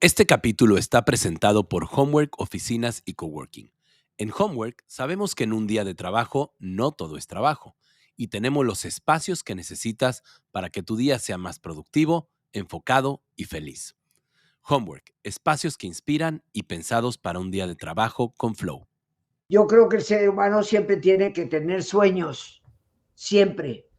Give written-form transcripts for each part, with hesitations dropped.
Este capítulo está presentado por Homework Oficinas y Coworking. En Homework sabemos que en un día de trabajo no todo es trabajo y tenemos los espacios que necesitas para que tu día sea más productivo, enfocado y feliz. Homework, espacios que inspiran y pensados para un día de trabajo con flow. Yo creo que el ser humano siempre tiene que tener sueños, siempre,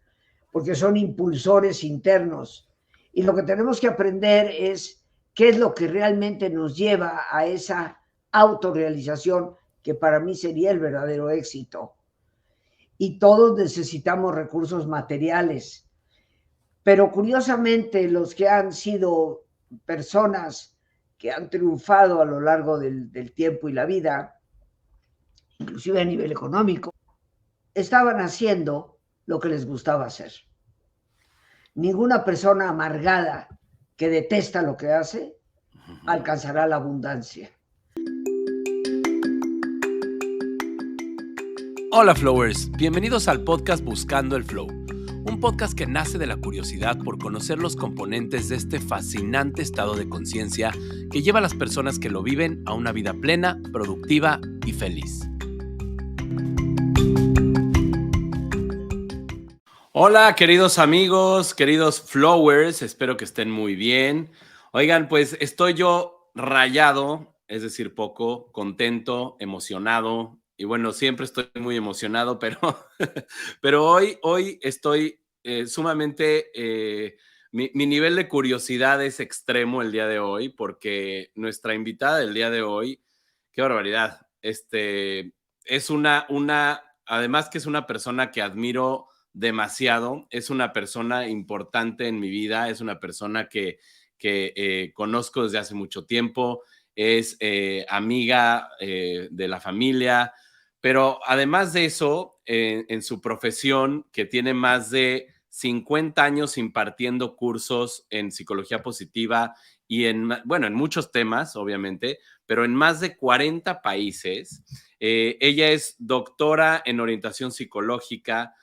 porque son impulsores internos. Y lo que tenemos que aprender es qué es lo que realmente nos lleva a esa autorrealización, que para mí sería el verdadero éxito. Y todos necesitamos recursos materiales. Pero curiosamente, los que han sido personas que han triunfado a lo largo del tiempo y la vida, inclusive a nivel económico, estaban haciendo lo que les gustaba hacer. Ninguna persona amargada que detesta lo que hace alcanzará la abundancia. Hola Flowers, bienvenidos al podcast Buscando el Flow, un podcast que nace de la curiosidad por conocer los componentes de este fascinante estado de conciencia que lleva a las personas que lo viven a una vida plena, productiva y feliz. Hola queridos amigos, queridos Flowers, espero que estén muy bien. Oigan, pues estoy yo rayado, es decir, poco, contento, emocionado. Y bueno, siempre estoy muy emocionado, pero hoy estoy sumamente, mi nivel de curiosidad es extremo el día de hoy, porque nuestra invitada del día de hoy, qué barbaridad, es además que es una persona que admiro demasiado, es una persona importante en mi vida, es una persona que conozco desde hace mucho tiempo, es amiga de la familia, pero además de eso, en su profesión, que tiene más de 50 años impartiendo cursos en psicología positiva y en muchos temas, obviamente, pero en más de 40 países. Ella es doctora en orientación psicológica,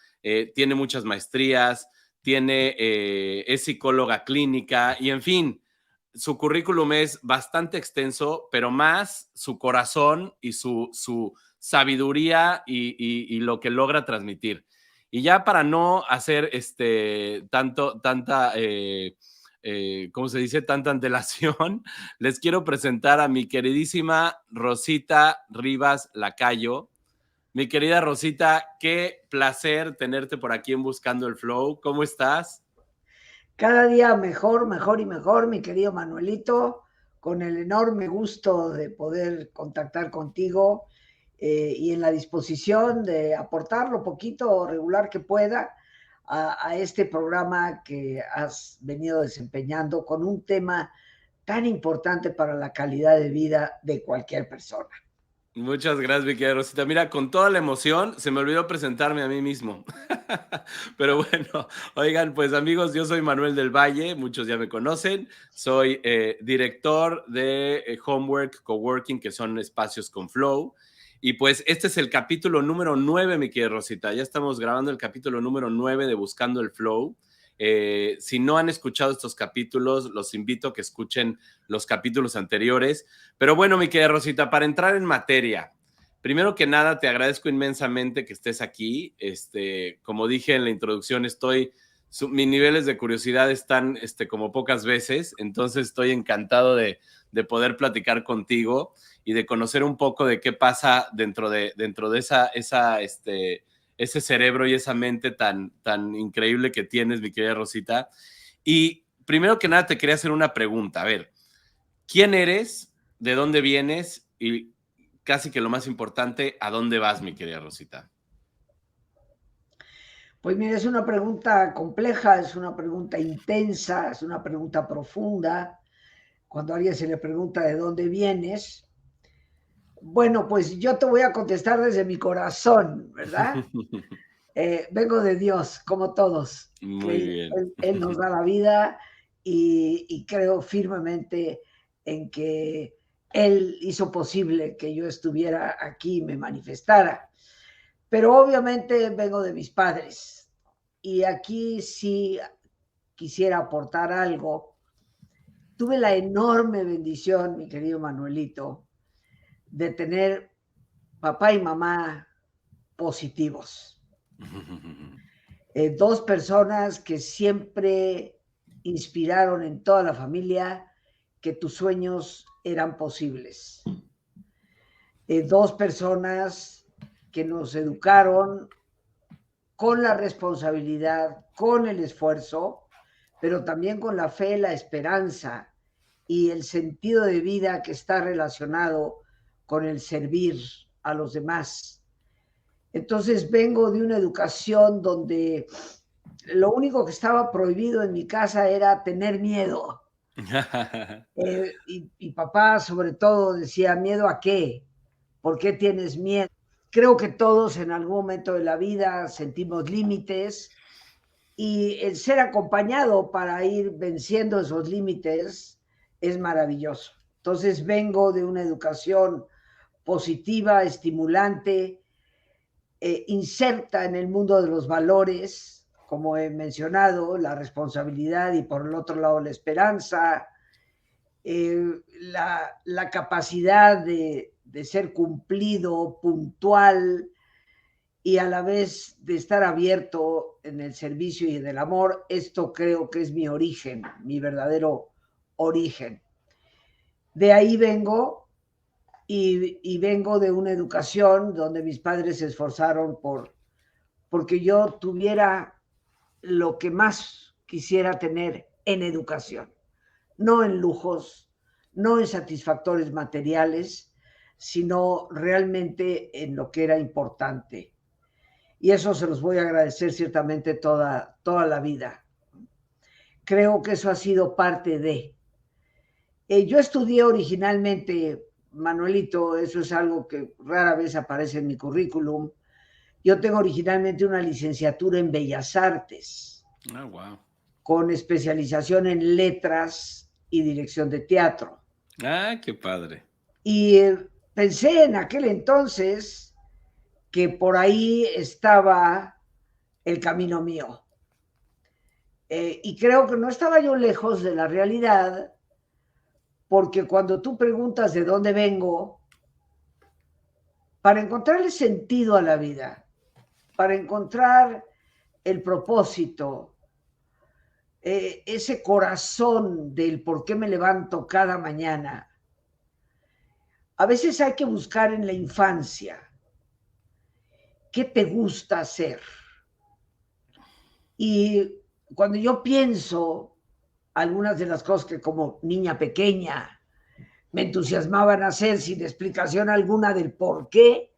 tiene muchas maestrías, es psicóloga clínica y en fin, su currículum es bastante extenso, pero más su corazón y su sabiduría y lo que logra transmitir. Y ya para no hacer ¿cómo se dice? Tanta antelación, les quiero presentar a mi queridísima Rosita Rivas Lacayo. Mi querida Rosita, qué placer tenerte por aquí en Buscando el Flow. ¿Cómo estás? Cada día mejor, mejor y mejor, mi querido Manuelito, con el enorme gusto de poder contactar contigo y en la disposición de aportar lo poquito o regular que pueda a este programa que has venido desempeñando con un tema tan importante para la calidad de vida de cualquier persona. Muchas gracias, mi querida Rosita. Mira, con toda la emoción, se me olvidó presentarme a mí mismo. Pero bueno, oigan, pues amigos, yo soy Manuel del Valle, muchos ya me conocen. Soy director de Homework, Coworking, que son espacios con Flow. Y pues este es el capítulo número 9, mi querida Rosita. Ya estamos grabando el capítulo número 9 de Buscando el Flow. Si no han escuchado estos capítulos, los invito a que escuchen los capítulos anteriores. Pero bueno, mi querida Rosita, para entrar en materia, primero que nada, te agradezco inmensamente que estés aquí. Como dije en la introducción, mis niveles de curiosidad están como pocas veces, entonces estoy encantado de poder platicar contigo y de conocer un poco de qué pasa dentro de ese cerebro y esa mente tan increíble que tienes, mi querida Rosita. Y primero que nada, te quería hacer una pregunta. A ver, ¿quién eres? ¿De dónde vienes? Y casi que lo más importante, ¿a dónde vas, mi querida Rosita? Pues mira, es una pregunta compleja, es una pregunta intensa, es una pregunta profunda. Cuando a alguien se le pregunta de dónde vienes, bueno, pues yo te voy a contestar desde mi corazón, ¿verdad? Vengo de Dios, como todos, Muy que bien. Él nos da la vida y creo firmemente en que Él hizo posible que yo estuviera aquí y me manifestara. Pero obviamente vengo de mis padres y aquí sí quisiera aportar algo tuve la enorme bendición, mi querido Manuelito, de tener papá y mamá positivos. Dos personas que siempre inspiraron en toda la familia que tus sueños eran posibles. Dos personas que nos educaron con la responsabilidad, con el esfuerzo, pero también con la fe, la esperanza y el sentido de vida que está relacionado con el servir a los demás. Entonces vengo de una educación donde lo único que estaba prohibido en mi casa era tener miedo. Y papá sobre todo decía, ¿miedo a qué? ¿Por qué tienes miedo? Creo que todos en algún momento de la vida sentimos límites y el ser acompañado para ir venciendo esos límites es maravilloso. Entonces vengo de una educación positiva, estimulante, inserta en el mundo de los valores, como he mencionado, la responsabilidad y por el otro lado la esperanza, la capacidad de ser cumplido, puntual y a la vez de estar abierto en el servicio y en el amor. Esto creo que es mi origen, mi verdadero origen. De ahí vengo y vengo de una educación donde mis padres se esforzaron porque yo tuviera lo que más quisiera tener en educación, no en lujos, no en satisfactores materiales, sino realmente en lo que era importante. Y eso se los voy a agradecer ciertamente toda la vida. Creo que eso ha sido parte de. Yo estudié originalmente, Manuelito, eso es algo que rara vez aparece en mi currículum. Yo tengo originalmente una licenciatura en Bellas Artes. Oh, wow. Con especialización en letras y dirección de teatro. Ah, qué padre. Y pensé en aquel entonces que por ahí estaba el camino mío. Y creo que no estaba yo lejos de la realidad, porque cuando tú preguntas de dónde vengo, para encontrarle sentido a la vida, para encontrar el propósito, ese corazón del por qué me levanto cada mañana, a veces hay que buscar en la infancia qué te gusta hacer. Y cuando yo pienso algunas de las cosas que como niña pequeña me entusiasmaban hacer sin explicación alguna del por qué,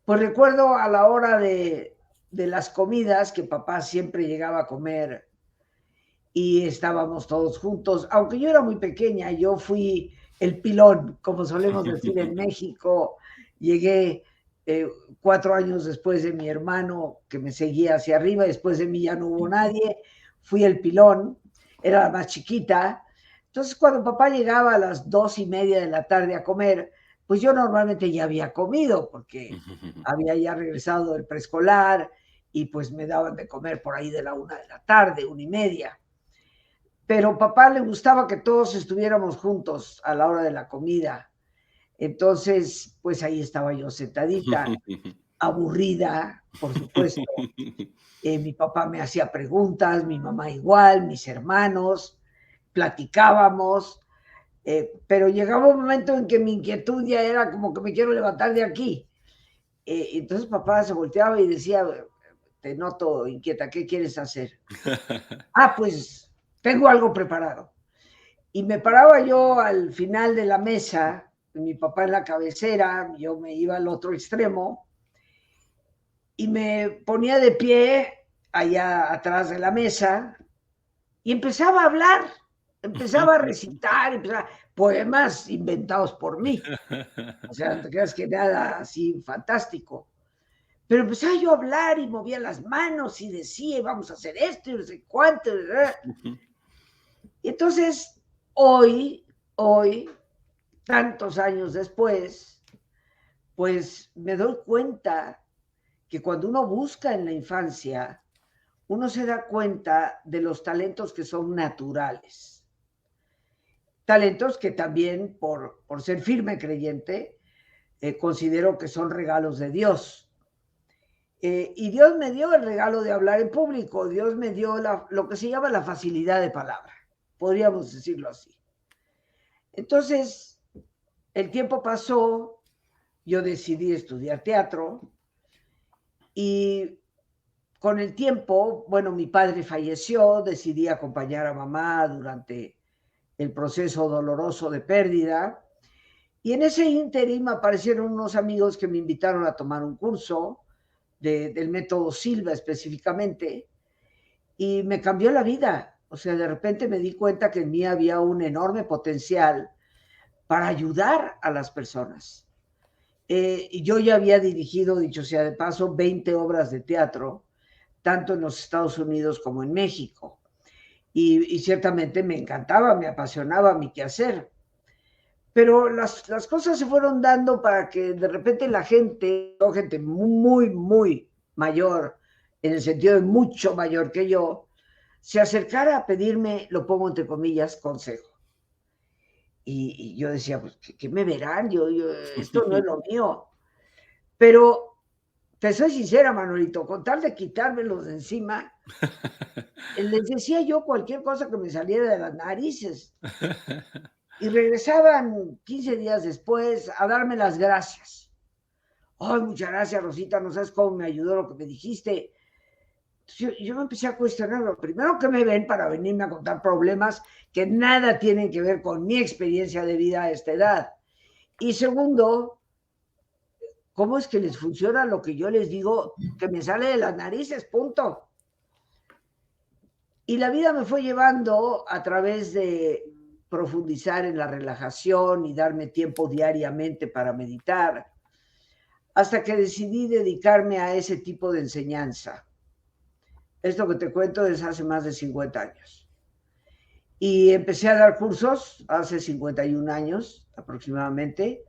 pues recuerdo a la hora de las comidas que papá siempre llegaba a comer y estábamos todos juntos. Aunque yo era muy pequeña, yo fui el pilón, como solemos decir en México. Llegué 4 años después de mi hermano, que me seguía hacia arriba. Después de mí ya no hubo nadie. Fui el pilón, era la más chiquita. Entonces, cuando papá llegaba a las 2:30 de la tarde a comer, pues yo normalmente ya había comido, porque había ya regresado del preescolar y pues me daban de comer por ahí de la 1 de la tarde, 1:30. Pero papá le gustaba que todos estuviéramos juntos a la hora de la comida. Entonces, pues ahí estaba yo sentadita, aburrida, por supuesto. Mi papá me hacía preguntas, mi mamá igual, mis hermanos, platicábamos, pero llegaba un momento en que mi inquietud ya era como que me quiero levantar de aquí. Entonces papá se volteaba y decía, te noto inquieta, ¿qué quieres hacer? Pues tengo algo preparado. Y me paraba yo al final de la mesa, mi papá en la cabecera, yo me iba al otro extremo, y me ponía de pie allá atrás de la mesa y empezaba a hablar, empezaba a recitar, poemas inventados por mí. O sea, no te creas que nada así fantástico. Pero empezaba yo a hablar y movía las manos y decía, vamos a hacer esto y no sé cuánto. Y entonces, hoy, tantos años después, pues me doy cuenta que cuando uno busca en la infancia, uno se da cuenta de los talentos que son naturales. talentos que también por ser firme creyente, considero que son regalos de Dios. Y Dios me dio el regalo de hablar en público, Dios me dio lo que se llama la facilidad de palabra, podríamos decirlo así. Entonces, el tiempo pasó, yo decidí estudiar teatro y con el tiempo, bueno, mi padre falleció, decidí acompañar a mamá durante el proceso doloroso de pérdida. Y en ese ínterim aparecieron unos amigos que me invitaron a tomar un curso del método Silva específicamente, y me cambió la vida. O sea, de repente me di cuenta que en mí había un enorme potencial para ayudar a las personas. Y yo ya había dirigido, dicho sea de paso, 20 obras de teatro, tanto en los Estados Unidos como en México. Y ciertamente me encantaba, me apasionaba mi quehacer. Pero las cosas se fueron dando para que de repente la gente muy, muy mayor, en el sentido de mucho mayor que yo, se acercara a pedirme, lo pongo entre comillas, consejo. Y yo decía, pues, ¿qué me verán? Esto no es lo mío. Pero te soy sincera, Manolito, con tal de quitármelos de encima, les decía yo cualquier cosa que me saliera de las narices. Y regresaban 15 días después a darme las gracias. Ay, muchas gracias, Rosita, no sabes cómo me ayudó lo que me dijiste. Yo me empecé a cuestionar, lo primero que me ven para venirme a contar problemas que nada tienen que ver con mi experiencia de vida a esta edad. Y segundo, ¿cómo es que les funciona lo que yo les digo que me sale de las narices? Punto. Y la vida me fue llevando a través de profundizar en la relajación y darme tiempo diariamente para meditar, hasta que decidí dedicarme a ese tipo de enseñanza. Esto que te cuento es hace más de 50 años. Y empecé a dar cursos hace 51 años aproximadamente.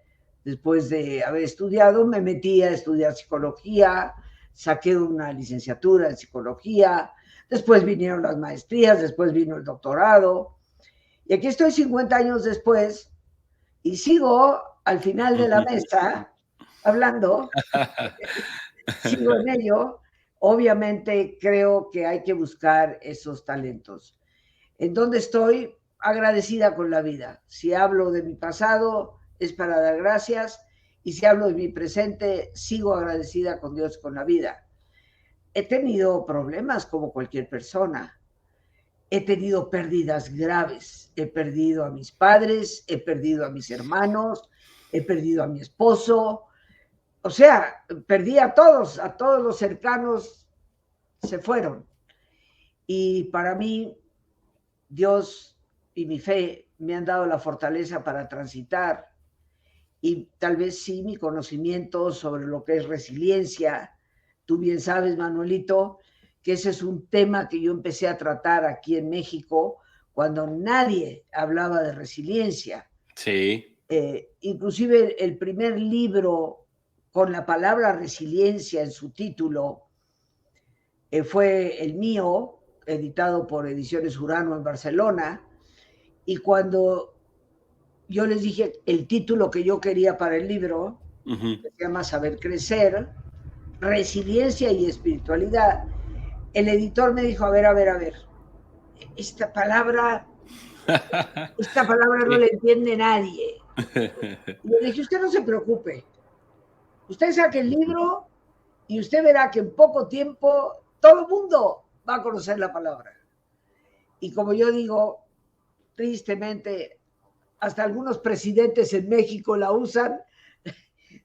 Después de haber estudiado, me metí a estudiar psicología, saqué una licenciatura en psicología, después vinieron las maestrías, después vino el doctorado. Y aquí estoy 50 años después y sigo al final de la mesa hablando, sigo en ello. Obviamente creo que hay que buscar esos talentos. ¿En dónde estoy? Agradecida con la vida. Si hablo de mi pasado es para dar gracias, y si hablo de mi presente, sigo agradecida con Dios, con la vida. He tenido problemas como cualquier persona. He tenido pérdidas graves. He perdido a mis padres, he perdido a mis hermanos, he perdido a mi esposo. O sea, perdí a todos los cercanos se fueron. Y para mí, Dios y mi fe me han dado la fortaleza para transitar, y tal vez sí mi conocimiento sobre lo que es resiliencia. Tú bien sabes, Manuelito, que ese es un tema que yo empecé a tratar aquí en México cuando nadie hablaba de resiliencia. Sí. Inclusive el primer libro con la palabra resiliencia en su título fue el mío, editado por Ediciones Urano en Barcelona. Y cuando yo les dije el título que yo quería para el libro, que se llama Saber Crecer, Resiliencia y Espiritualidad, el editor me dijo, a ver, esta palabra no la entiende nadie. Y le dije, usted no se preocupe, usted saque el libro y usted verá que en poco tiempo todo el mundo va a conocer la palabra. Y como yo digo, tristemente, hasta algunos presidentes en México la usan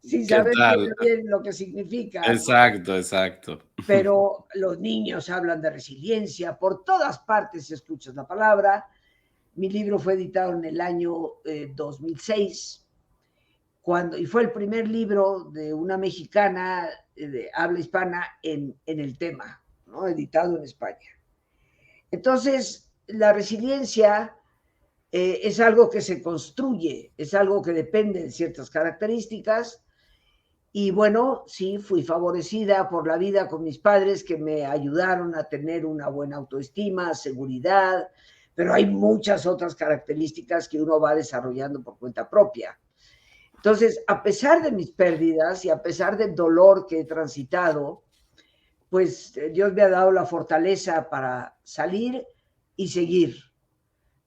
sin saber bien lo que significa. Exacto, exacto. Pero los niños hablan de resiliencia, por todas partes se escucha la palabra. Mi libro fue editado en el año 2006, y fue el primer libro de una mexicana de habla hispana en el tema, ¿no? Editado en España. Entonces, la resiliencia es algo que se construye, es algo que depende de ciertas características. Y bueno, sí, fui favorecida por la vida con mis padres, que me ayudaron a tener una buena autoestima, seguridad, pero hay muchas otras características que uno va desarrollando por cuenta propia. Entonces, a pesar de mis pérdidas y a pesar del dolor que he transitado, pues Dios me ha dado la fortaleza para salir y seguir,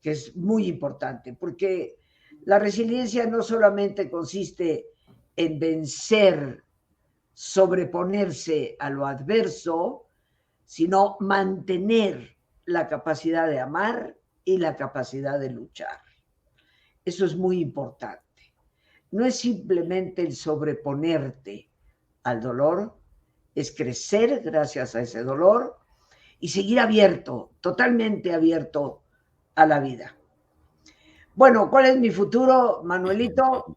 que es muy importante, porque la resiliencia no solamente consiste en vencer, sobreponerse a lo adverso, sino mantener la capacidad de amar y la capacidad de luchar. Eso es muy importante. No es simplemente el sobreponerte al dolor, es crecer gracias a ese dolor y seguir abierto, totalmente abierto a la vida. Bueno, ¿cuál es mi futuro, Manuelito?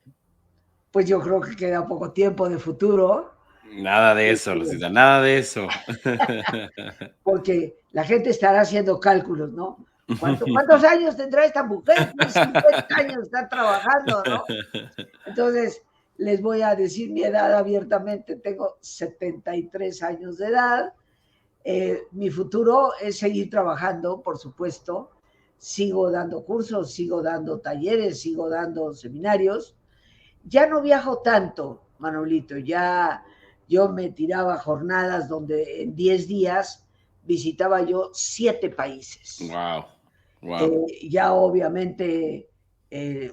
Pues yo creo que queda poco tiempo de futuro. Nada de eso, Rosita, nada de eso. Porque la gente estará haciendo cálculos, ¿no? ¿Cuántos años tendrá esta mujer? Tiene 50 años, está trabajando, ¿no? Entonces, les voy a decir mi edad abiertamente. Tengo 73 años de edad. Mi futuro es seguir trabajando, por supuesto. Sigo dando cursos, sigo dando talleres, sigo dando seminarios. Ya no viajo tanto, Manolito. Ya yo me tiraba jornadas donde en 10 días visitaba yo 7 países. Wow, wow. Ya obviamente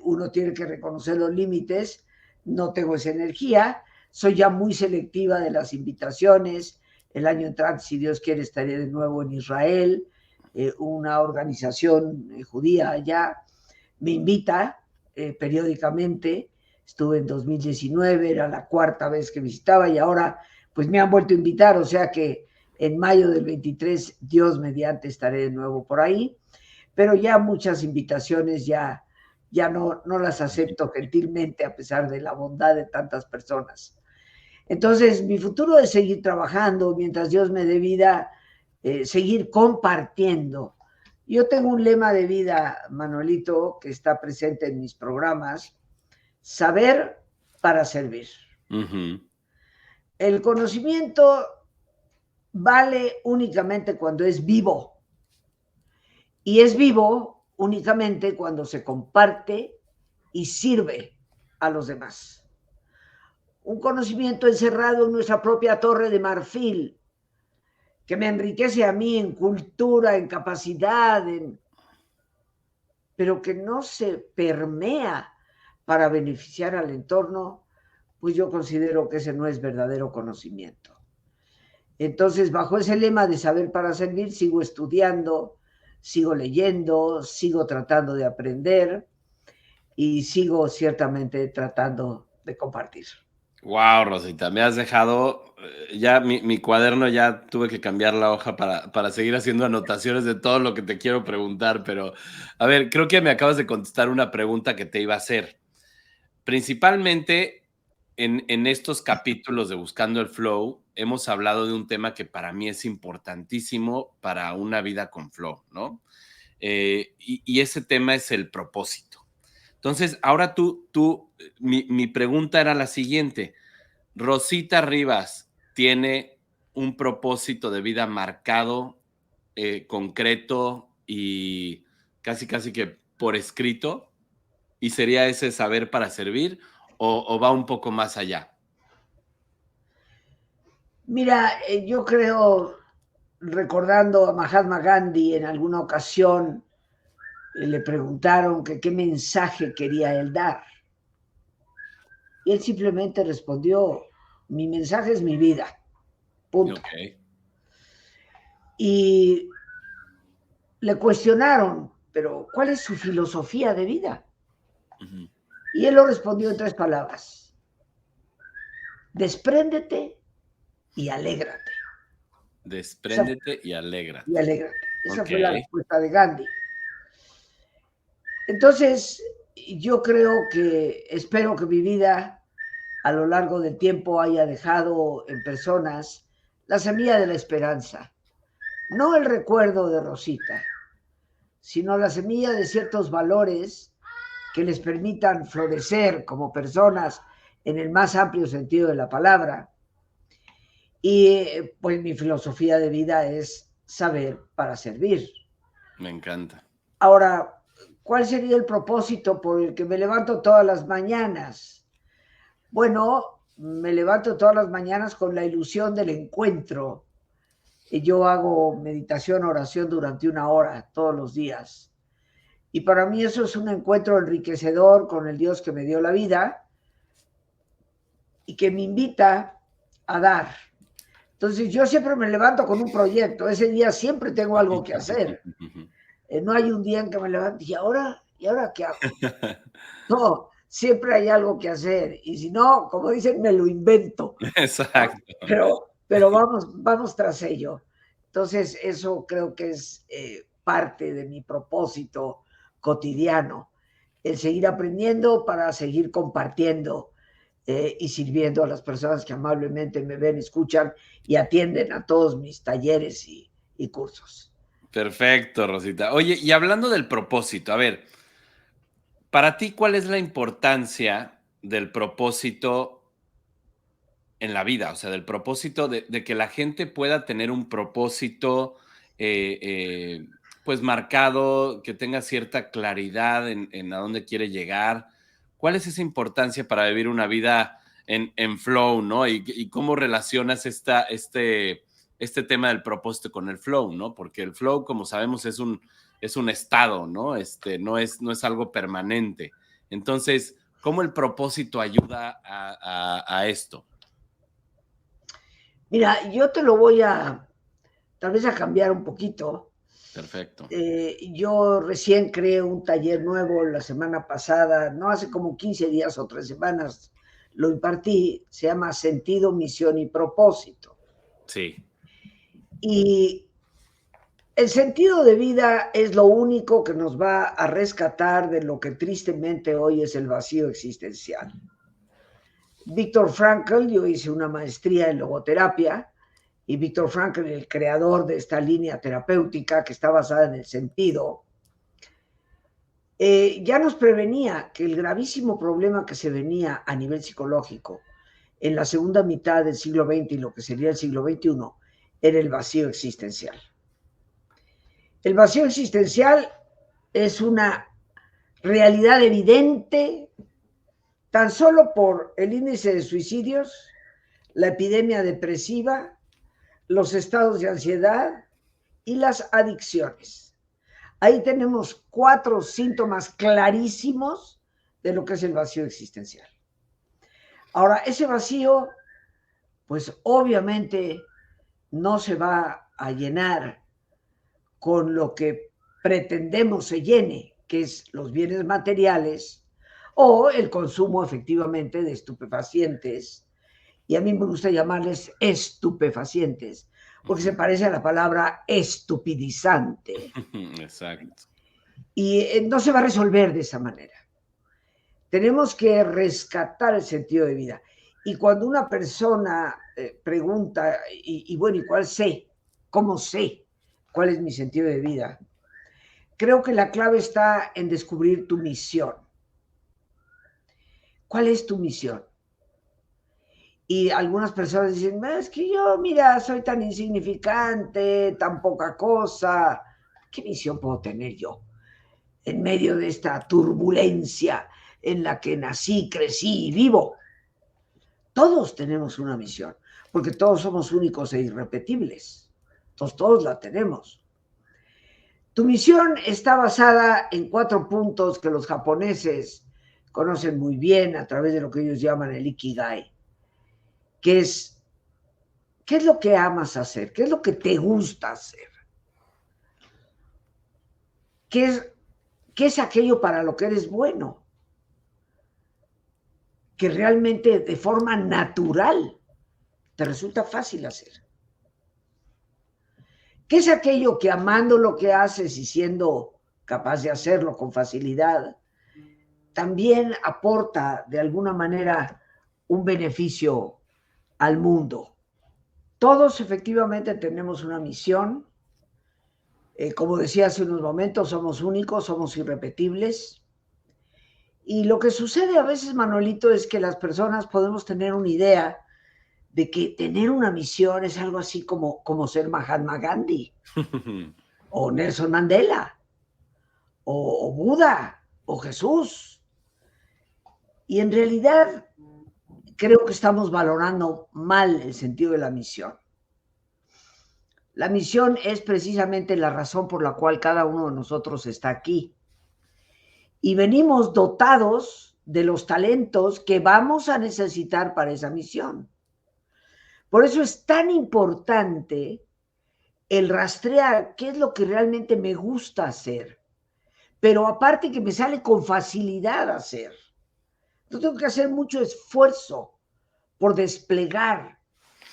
uno tiene que reconocer los límites. No tengo esa energía. Soy ya muy selectiva de las invitaciones. El año entrante, si Dios quiere, estaré de nuevo en Israel. Una organización judía allá me invita periódicamente. Estuve en 2019, era la 4ª vez que visitaba y ahora pues me han vuelto a invitar, o sea que en mayo del 23, Dios mediante, estaré de nuevo por ahí, pero ya muchas invitaciones ya no las acepto gentilmente a pesar de la bondad de tantas personas. Entonces, mi futuro es seguir trabajando mientras Dios me dé vida, seguir compartiendo. Yo tengo un lema de vida, Manuelito, que está presente en mis programas: saber para servir. El conocimiento vale únicamente cuando es vivo. Y es vivo únicamente cuando se comparte y sirve a los demás. Un conocimiento encerrado en nuestra propia torre de marfil, que me enriquece a mí en cultura, en capacidad, pero que no se permea para beneficiar al entorno, pues yo considero que ese no es verdadero conocimiento. Entonces, bajo ese lema de saber para servir, sigo estudiando, sigo leyendo, sigo tratando de aprender y sigo ciertamente tratando de compartir. Wow, Rosita, me has dejado, ya mi cuaderno, ya tuve que cambiar la hoja para seguir haciendo anotaciones de todo lo que te quiero preguntar, pero a ver, creo que me acabas de contestar una pregunta que te iba a hacer. Principalmente en estos capítulos de Buscando el Flow, hemos hablado de un tema que para mí es importantísimo para una vida con flow, ¿no? Y ese tema es el propósito. Entonces, ahora mi pregunta era la siguiente. Rosita Rivas tiene un propósito de vida marcado, concreto y casi que por escrito, y sería ese saber para servir, o va un poco más allá. Mira, yo creo, recordando a Mahatma Gandhi, en alguna ocasión le preguntaron que qué mensaje quería él dar. Y él simplemente respondió: mi mensaje es mi vida. Punto. Okay. Y le cuestionaron, pero ¿cuál es su filosofía de vida? Uh-huh. Y él lo respondió en 3 palabras: despréndete y alégrate. Despréndete y alégrate. Y alégrate. Esa fue la respuesta de Gandhi. Entonces, yo creo que, espero que mi vida a lo largo del tiempo haya dejado en personas la semilla de la esperanza. No el recuerdo de Rosita, sino la semilla de ciertos valores que les permitan florecer como personas en el más amplio sentido de la palabra. Y pues mi filosofía de vida es saber para servir. Me encanta. Ahora, ¿cuál sería el propósito por el que me levanto todas las mañanas? Bueno, me levanto todas las mañanas con la ilusión del encuentro. Y yo hago meditación, oración durante 1 hora todos los días. Y para mí eso es un encuentro enriquecedor con el Dios que me dio la vida y que me invita a dar. Entonces yo siempre me levanto con un proyecto. Ese día siempre tengo algo que hacer. No hay un día en que me levante ¿y ahora qué hago? No, siempre hay algo que hacer. Y si no, como dicen, me lo invento, ¿no? Exacto. Pero vamos tras ello. Entonces, eso creo que es parte de mi propósito cotidiano, el seguir aprendiendo para seguir compartiendo y sirviendo a las personas que amablemente me ven, escuchan y atienden a todos mis talleres y cursos. Perfecto, Rosita. Oye, y hablando del propósito, a ver, para ti, ¿cuál es la importancia del propósito en la vida? O sea, del propósito de que la gente pueda tener un propósito, eh, eh, pues marcado, que tenga cierta claridad en a dónde quiere llegar. ¿Cuál es esa importancia para vivir una vida en flow, no? Y cómo relacionas este tema del propósito con el flow, ¿no? Porque el flow, como sabemos, es un estado, ¿no? No es algo permanente. Entonces, ¿cómo el propósito ayuda a esto? Mira, yo te lo voy tal vez a cambiar un poquito. Perfecto. Yo recién creé un taller nuevo la semana pasada, no hace como 15 días o 3 semanas, lo impartí, se llama Sentido, Misión y Propósito. Sí. Y el sentido de vida es lo único que nos va a rescatar de lo que tristemente hoy es el vacío existencial. Víctor Frankl, yo hice una maestría en logoterapia, y Víctor Frankl, el creador de esta línea terapéutica que está basada en el sentido, ya nos prevenía que el gravísimo problema que se venía a nivel psicológico en la segunda mitad del siglo XX y lo que sería el siglo XXI era el vacío existencial. El vacío existencial es una realidad evidente tan solo por el índice de suicidios, la epidemia depresiva, los estados de ansiedad y las adicciones. Ahí tenemos 4 síntomas clarísimos de lo que es el vacío existencial. Ahora, ese vacío, pues obviamente no se va a llenar con lo que pretendemos se llene, que es los bienes materiales o el consumo efectivamente de estupefacientes. Y a mí me gusta llamarles estupefacientes, porque se parece a la palabra estupidizante. Exacto. Y no se va a resolver de esa manera. Tenemos que rescatar el sentido de vida. Y cuando una persona pregunta, bueno, ¿y cuál sé? ¿Cómo sé cuál es mi sentido de vida? Creo que la clave está en descubrir tu misión. ¿Cuál es tu misión? Y algunas personas dicen, es que yo, mira, soy tan insignificante, tan poca cosa. ¿Qué misión puedo tener yo en medio de esta turbulencia en la que nací, crecí y vivo? Todos tenemos una misión, porque todos somos únicos e irrepetibles. Entonces, todos la tenemos. Tu misión está basada en 4 puntos que los japoneses conocen muy bien a través de lo que ellos llaman el Ikigai, que es, ¿qué es lo que amas hacer? ¿Qué es lo que te gusta hacer? ¿Qué es aquello para lo que eres bueno? Que realmente de forma natural te resulta fácil hacer. ¿Qué es aquello que amando lo que haces y siendo capaz de hacerlo con facilidad, también aporta de alguna manera un beneficio al mundo? Todos efectivamente tenemos una misión. Como decía hace unos momentos, somos únicos, somos irrepetibles. Y lo que sucede a veces, Manuelito, es que las personas podemos tener una idea de que tener una misión es algo así como ser Mahatma Gandhi o Nelson Mandela o Buda, o Jesús. Y en realidad creo que estamos valorando mal el sentido de la misión. La misión es precisamente la razón por la cual cada uno de nosotros está aquí. Y venimos dotados de los talentos que vamos a necesitar para esa misión. Por eso es tan importante el rastrear qué es lo que realmente me gusta hacer, pero aparte que me sale con facilidad hacer. Yo tengo que hacer mucho esfuerzo por desplegar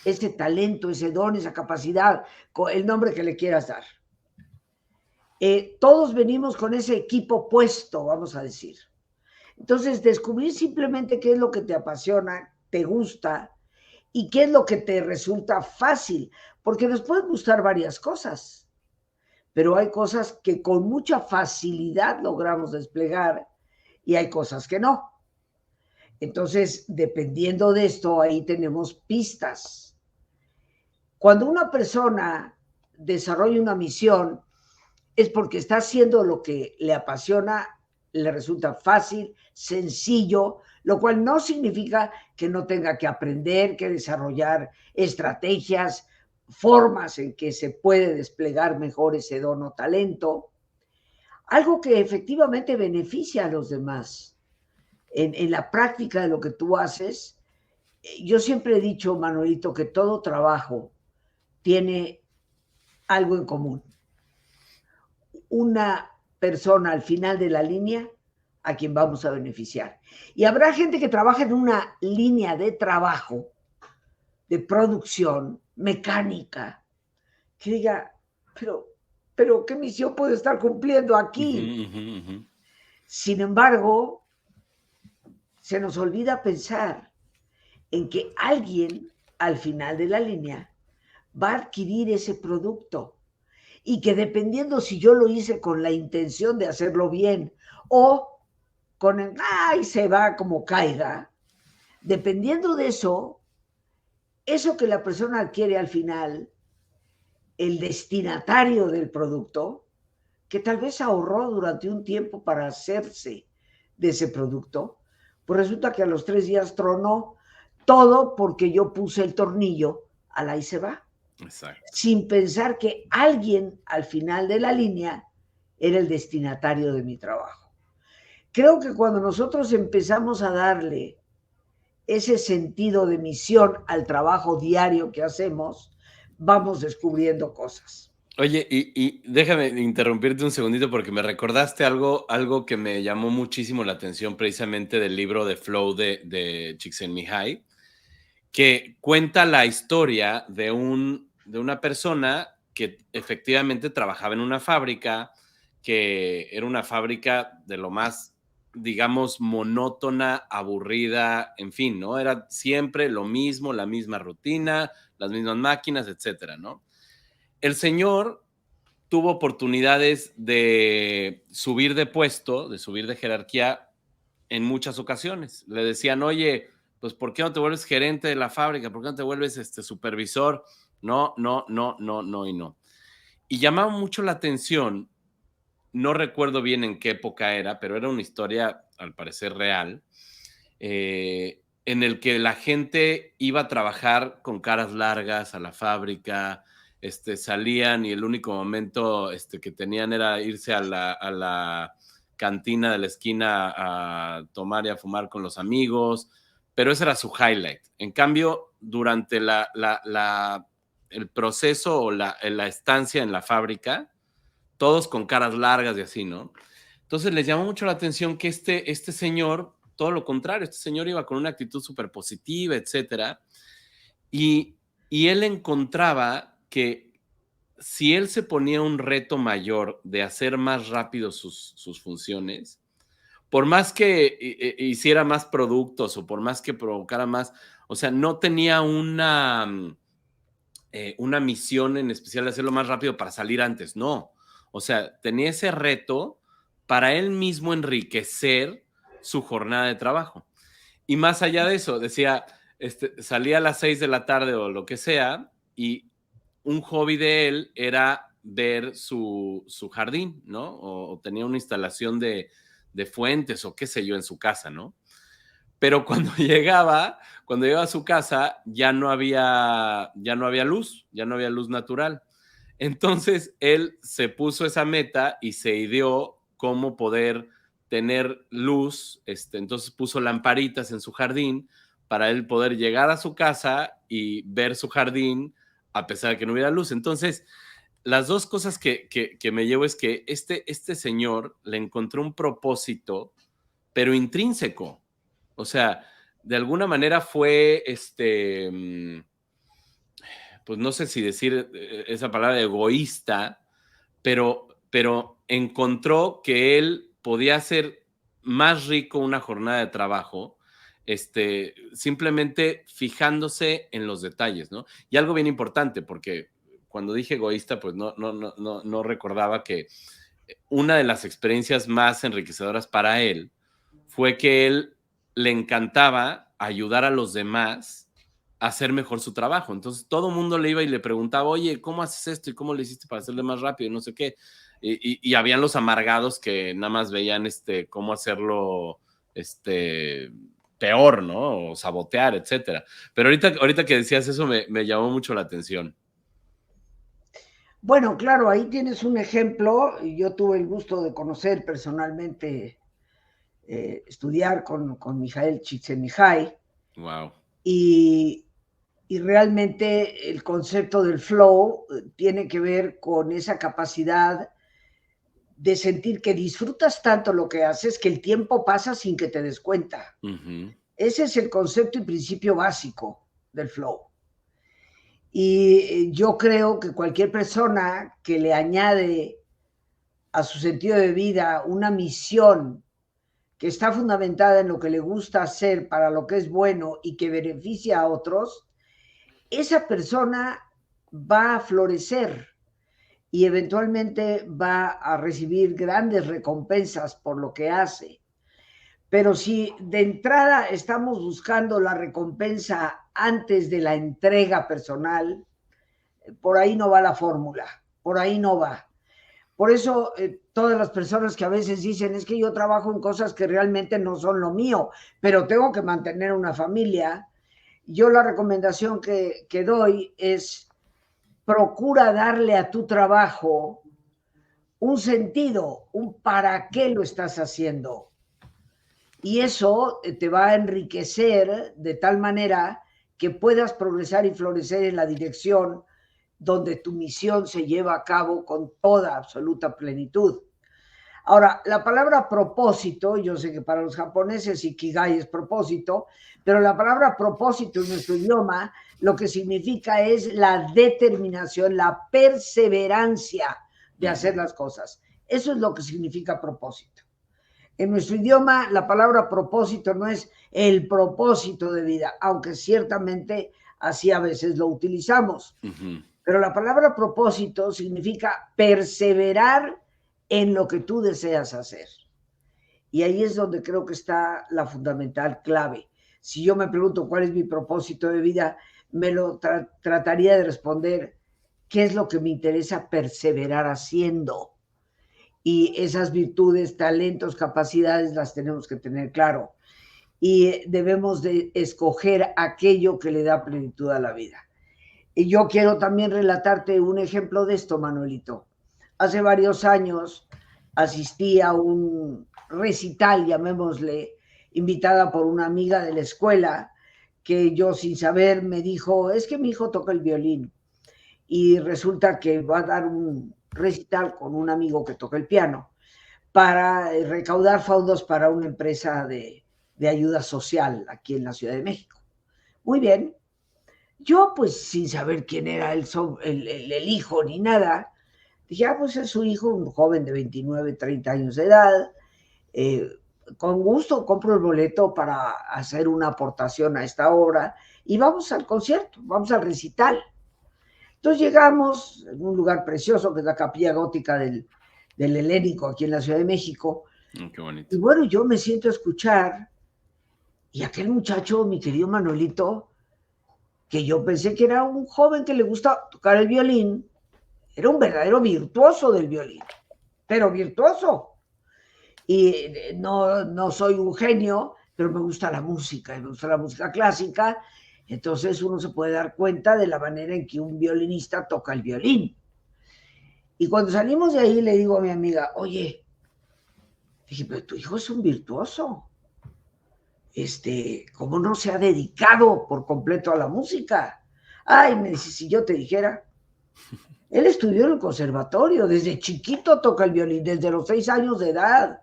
ese talento, ese don, esa capacidad, el nombre que le quieras dar. Todos venimos con ese equipo puesto, vamos a decir. Entonces, descubrir simplemente qué es lo que te apasiona, te gusta y qué es lo que te resulta fácil, porque nos pueden gustar varias cosas, pero hay cosas que con mucha facilidad logramos desplegar y hay cosas que no. Entonces, dependiendo de esto, ahí tenemos pistas. Cuando una persona desarrolla una misión, es porque está haciendo lo que le apasiona, le resulta fácil, sencillo, lo cual no significa que no tenga que aprender, que desarrollar estrategias, formas en que se puede desplegar mejor ese don o talento. Algo que efectivamente beneficia a los demás. En la práctica de lo que tú haces, yo siempre he dicho, Manuelito, que todo trabajo tiene algo en común. Una persona al final de la línea a quien vamos a beneficiar. Y habrá gente que trabaja en una línea de trabajo, de producción, mecánica, que diga, pero ¿qué misión puedo estar cumpliendo aquí? Sin embargo, se nos olvida pensar en que alguien al final de la línea va a adquirir ese producto y que dependiendo si yo lo hice con la intención de hacerlo bien o con el, ay, se va como caiga, dependiendo de eso que la persona adquiere al final, el destinatario del producto, que tal vez ahorró durante un tiempo para hacerse de ese producto, pues resulta que a los 3 días tronó todo porque yo puse el tornillo, al ahí se va. Exacto. Sin pensar que alguien al final de la línea era el destinatario de mi trabajo. Creo que cuando nosotros empezamos a darle ese sentido de misión al trabajo diario que hacemos, vamos descubriendo cosas. Oye, y déjame interrumpirte un segundito porque me recordaste algo que me llamó muchísimo la atención precisamente del libro de Flow de Csikszentmihalyi, que cuenta la historia de una persona que efectivamente trabajaba en una fábrica, que era una fábrica de lo más, digamos, monótona, aburrida, en fin, ¿no? Era siempre lo mismo, la misma rutina, las mismas máquinas, etcétera, ¿no? El señor tuvo oportunidades de subir de puesto, de subir de jerarquía en muchas ocasiones. Le decían, oye, pues ¿por qué no te vuelves gerente de la fábrica? ¿Por qué no te vuelves supervisor? No, no, no, no, no y no. Y llamaba mucho la atención, no recuerdo bien en qué época era, pero era una historia al parecer real, en el que la gente iba a trabajar con caras largas a la fábrica, salían y el único momento que tenían era irse a la cantina de la esquina a tomar y a fumar con los amigos, pero ese era su highlight. En cambio, durante el proceso o la estancia en la fábrica, todos con caras largas y así, ¿no? Entonces les llamó mucho la atención que este señor, todo lo contrario, este señor iba con una actitud súper positiva, etcétera, y él encontraba que si él se ponía un reto mayor de hacer más rápido sus funciones, por más que hiciera más productos o por más que provocara más, o sea, no tenía una misión en especial de hacerlo más rápido para salir antes, no. O sea, tenía ese reto para él mismo enriquecer su jornada de trabajo. Y más allá de eso, decía, salía a las 6 de la tarde o lo que sea, y un hobby de él era ver su jardín, ¿no? O tenía una instalación de fuentes o qué sé yo en su casa, ¿no? Pero cuando llegaba a su casa, ya no había luz, ya no había luz natural. Entonces, él se puso esa meta y se ideó cómo poder tener luz. Entonces puso lamparitas en su jardín para él poder llegar a su casa y ver su jardín a pesar de que no hubiera luz. Entonces, las dos cosas que me llevo es que este señor le encontró un propósito, pero intrínseco. O sea, de alguna manera fue, pues no sé si decir esa palabra egoísta, pero encontró que él podía hacer más rico una jornada de trabajo, simplemente fijándose en los detalles, ¿no? Y algo bien importante, porque cuando dije egoísta, pues no recordaba que una de las experiencias más enriquecedoras para él fue que él le encantaba ayudar a los demás a hacer mejor su trabajo. Entonces todo el mundo le iba y le preguntaba, oye, ¿cómo haces esto? ¿Y cómo le hiciste para hacerle más rápido? Y no sé qué. Y habían los amargados que nada más veían cómo hacerlo peor, ¿no? O sabotear, etcétera. Pero ahorita que decías eso me llamó mucho la atención. Bueno, claro, ahí tienes un ejemplo. Yo tuve el gusto de conocer personalmente, estudiar con Mijael Csikszentmihalyi. Wow. Y, y realmente el concepto del flow tiene que ver con esa capacidad de sentir que disfrutas tanto lo que haces que el tiempo pasa sin que te des cuenta. Uh-huh. Ese es el concepto y principio básico del flow. Y yo creo que cualquier persona que le añade a su sentido de vida una misión que está fundamentada en lo que le gusta hacer para lo que es bueno y que beneficia a otros, esa persona va a florecer y eventualmente va a recibir grandes recompensas por lo que hace. Pero si de entrada estamos buscando la recompensa antes de la entrega personal, por ahí no va la fórmula, por ahí no va. Por eso todas las personas que a veces dicen, es que yo trabajo en cosas que realmente no son lo mío, pero tengo que mantener una familia, yo la recomendación que doy es procura darle a tu trabajo un sentido, un para qué lo estás haciendo. Y eso te va a enriquecer de tal manera que puedas progresar y florecer en la dirección donde tu misión se lleva a cabo con toda absoluta plenitud. Ahora, la palabra propósito, yo sé que para los japoneses ikigai es propósito, pero la palabra propósito en nuestro idioma lo que significa es la determinación, la perseverancia de hacer las cosas. Eso es lo que significa propósito. En nuestro idioma, la palabra propósito no es el propósito de vida, aunque ciertamente así a veces lo utilizamos. Uh-huh. Pero la palabra propósito significa perseverar en lo que tú deseas hacer. Y ahí es donde creo que está la fundamental clave. Si yo me pregunto cuál es mi propósito de vida, me lo trataría de responder, ¿qué es lo que me interesa perseverar haciendo? Y esas virtudes, talentos, capacidades las tenemos que tener claro. Y debemos de escoger aquello que le da plenitud a la vida. Y yo quiero también relatarte un ejemplo de esto, Manuelito. Hace varios años asistí a un recital, llamémosle, invitada por una amiga de la escuela, que yo sin saber me dijo, es que mi hijo toca el violín. Y resulta que va a dar un recital con un amigo que toca el piano para recaudar fondos para una empresa de ayuda social aquí en la Ciudad de México. Muy bien. Yo, pues, sin saber quién era el hijo ni nada, dije, pues es su hijo, un joven de 29, 30 años de edad. Con gusto compro el boleto para hacer una aportación a esta obra y vamos al concierto, vamos al recital. Entonces llegamos en un lugar precioso que es la Capilla Gótica del Helénico aquí en la Ciudad de México. Qué bonito. Y bueno, yo me siento a escuchar y aquel muchacho, mi querido Manuelito, que yo pensé que era un joven que le gusta tocar el violín, era un verdadero virtuoso del violín, pero virtuoso. Y no soy un genio, pero me gusta la música, y me gusta la música clásica, entonces uno se puede dar cuenta de la manera en que un violinista toca el violín. Y cuando salimos de ahí le digo a mi amiga, oye, dije, pero tu hijo es un virtuoso. ¿Cómo no se ha dedicado por completo a la música? Ay, me dice, si yo te dijera, él estudió en el conservatorio, desde chiquito toca el violín, desde los 6 años de edad.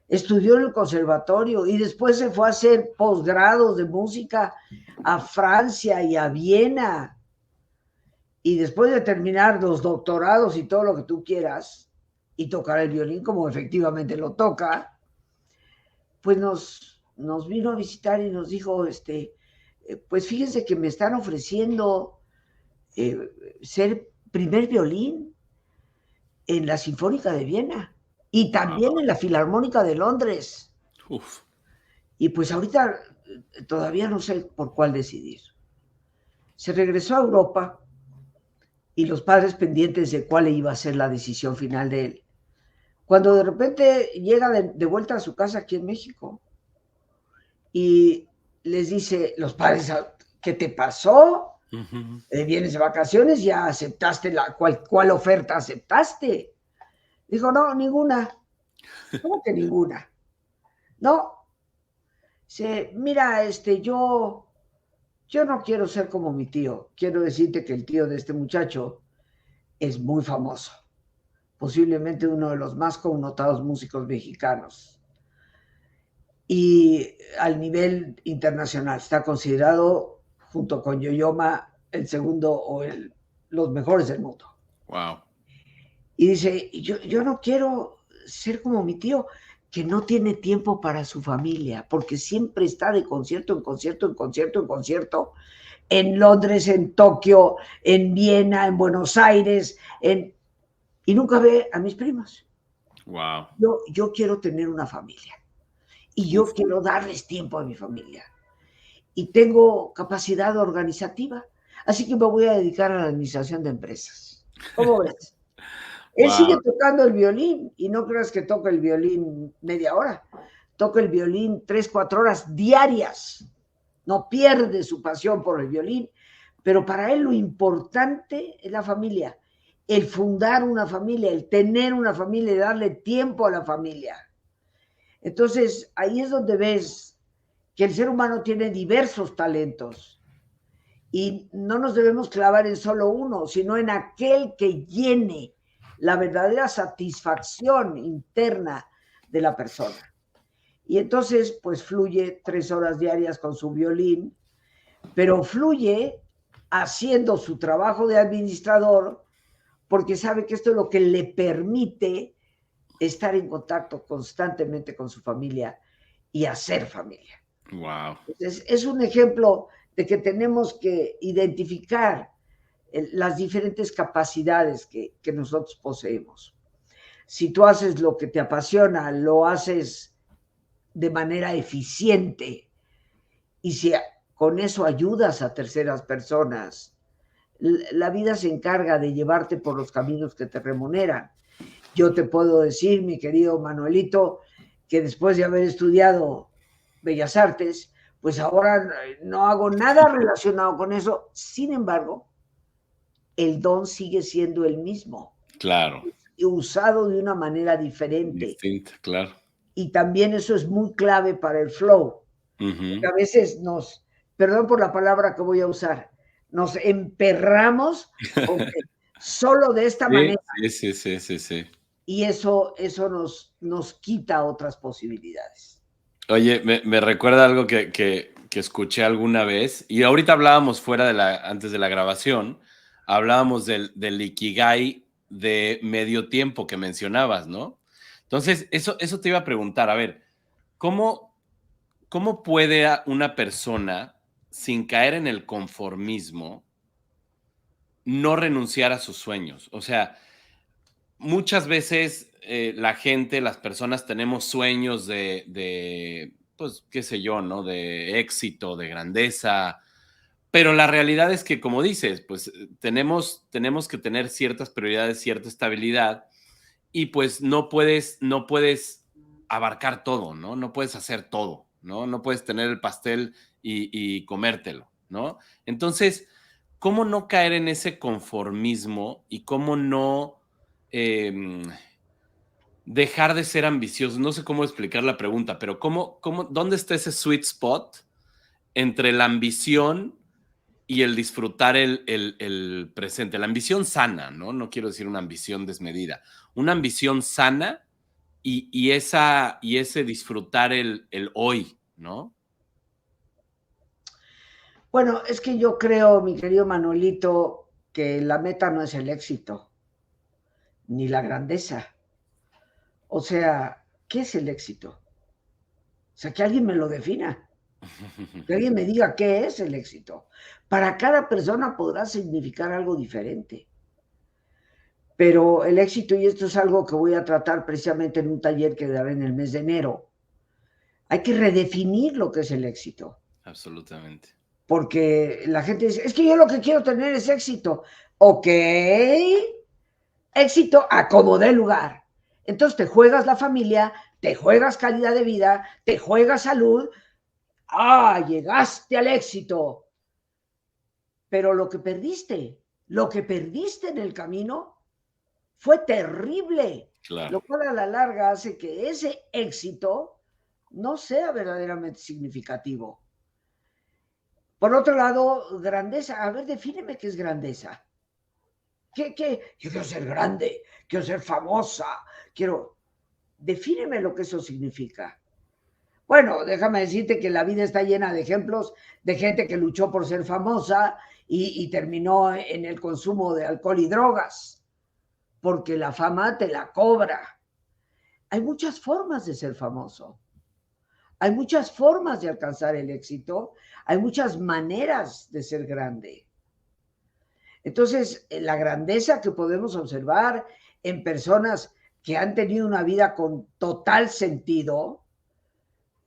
Estudió en el conservatorio y después se fue a hacer posgrados de música a Francia y a Viena. Y después de terminar los doctorados y todo lo que tú quieras, y tocar el violín como efectivamente lo toca, pues nos vino a visitar y nos dijo, pues fíjense que me están ofreciendo ser primer violín en la Sinfónica de Viena y también en la Filarmónica de Londres. Uf. Y pues ahorita todavía no sé por cuál decidir. Se regresó a Europa y los padres pendientes de cuál iba a ser la decisión final de él. Cuando de repente llega de vuelta a su casa aquí en México y les dice los padres, ¿qué te pasó? Uh-huh. Vienes de vacaciones, ya aceptaste ¿cuál oferta aceptaste? Dijo, no, ninguna. ¿Cómo que ninguna? No. Dice, mira, yo no quiero ser como mi tío. Quiero decirte que el tío de este muchacho es muy famoso. Posiblemente uno de los más connotados músicos mexicanos. Y al nivel internacional está considerado, junto con Yo-Yo el segundo o los mejores del mundo. Wow. Y dice, yo no quiero ser como mi tío, que no tiene tiempo para su familia, porque siempre está de concierto en concierto, en concierto, en concierto, en Londres, en Tokio, en Viena, en Buenos Aires, y nunca ve a mis primos. Wow. Yo quiero tener una familia y yo quiero darles tiempo a mi familia. Y tengo capacidad organizativa, así que me voy a dedicar a la administración de empresas. ¿Cómo ves? Él sigue tocando el violín y no creas que toca el violín media hora. Toca el violín 3, 4 horas diarias. No pierde su pasión por el violín, pero para él lo importante es la familia, el fundar una familia, el tener una familia y darle tiempo a la familia. Entonces, ahí es donde ves que el ser humano tiene diversos talentos y no nos debemos clavar en solo uno, sino en aquel que llene la verdadera satisfacción interna de la persona. Y entonces, pues fluye 3 horas diarias con su violín, pero fluye haciendo su trabajo de administrador porque sabe que esto es lo que le permite estar en contacto constantemente con su familia y hacer familia. Wow. Entonces, es un ejemplo de que tenemos que identificar las diferentes capacidades que nosotros poseemos. Si tú haces lo que te apasiona, lo haces de manera eficiente y si con eso ayudas a terceras personas, la vida se encarga de llevarte por los caminos que te remuneran. Yo te puedo decir, mi querido Manuelito, que después de haber estudiado Bellas Artes, pues ahora no hago nada relacionado con eso. Sin embargo, el don sigue siendo el mismo. Claro. Usado de una manera diferente. Distinta, claro. Y también eso es muy clave para el flow. Uh-huh. A veces perdón por la palabra que voy a usar, nos emperramos solo de esta manera. Sí. Y eso nos quita otras posibilidades. Oye, me recuerda algo que escuché alguna vez, y ahorita hablábamos antes de la grabación, hablábamos del Ikigai de medio tiempo que mencionabas, ¿no? Entonces, eso te iba a preguntar, a ver, ¿cómo puede una persona, sin caer en el conformismo, no renunciar a sus sueños? O sea, muchas veces la gente, las personas tenemos sueños pues, qué sé yo, ¿no? De éxito, de grandeza, Pero la realidad es que, como dices, pues tenemos que tener ciertas prioridades, cierta estabilidad, y pues no puedes abarcar todo, ¿no? No puedes hacer todo, ¿no? No puedes tener el pastel y comértelo, ¿no? Entonces, ¿cómo no caer en ese conformismo y cómo no eh, dejar de ser ambiciosos? No sé cómo explicar la pregunta, pero ¿dónde está ese sweet spot entre la ambición y el disfrutar el presente? La ambición sana, ¿no? No quiero decir una ambición desmedida. Una ambición sana y ese disfrutar el hoy, ¿no? Bueno, es que yo creo, mi querido Manuelito, que la meta no es el éxito, ni la grandeza. O sea, ¿qué es el éxito? O sea, que alguien me lo defina, que alguien me diga qué es el éxito. Para cada persona podrá significar algo diferente. Pero el éxito, y esto es algo que voy a tratar precisamente en un taller que daré en el mes de enero, hay que redefinir lo que es el éxito. Absolutamente. Porque la gente dice, es que yo lo que quiero tener es éxito. Ok, éxito a como dé lugar. Entonces te juegas la familia, te juegas calidad de vida, te juegas salud. Ah, llegaste al éxito. Pero lo que perdiste en el camino fue terrible. Claro. Lo cual a la larga hace que ese éxito no sea verdaderamente significativo. Por otro lado, grandeza. A ver, defíneme qué es grandeza. ¿Qué? Yo quiero ser grande, quiero ser famosa, quiero... Defíneme lo que eso significa. Bueno, déjame decirte que la vida está llena de ejemplos de gente que luchó por ser famosa y terminó en el consumo de alcohol y drogas, porque la fama te la cobra. Hay muchas formas de ser famoso, hay muchas formas de alcanzar el éxito, hay muchas maneras de ser grande. Entonces, la grandeza que podemos observar en personas que han tenido una vida con total sentido,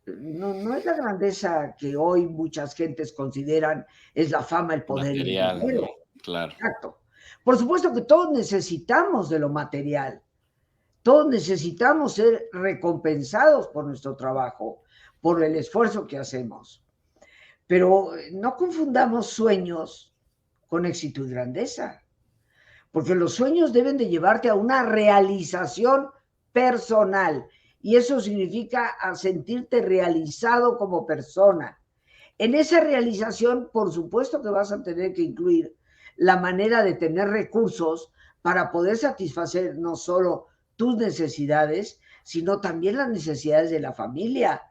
no es la grandeza que hoy muchas gentes consideran es la fama, el poder y el Material, dinero. ¿no? Claro. Exacto. Por supuesto que todos necesitamos de lo material, todos necesitamos ser recompensados por nuestro trabajo, por el esfuerzo que hacemos, pero no confundamos sueños con éxito y grandeza, porque los sueños deben de llevarte a una realización personal y eso significa a sentirte realizado como persona. En esa realización, por supuesto que vas a tener que incluir la manera de tener recursos para poder satisfacer no solo tus necesidades, sino también las necesidades de la familia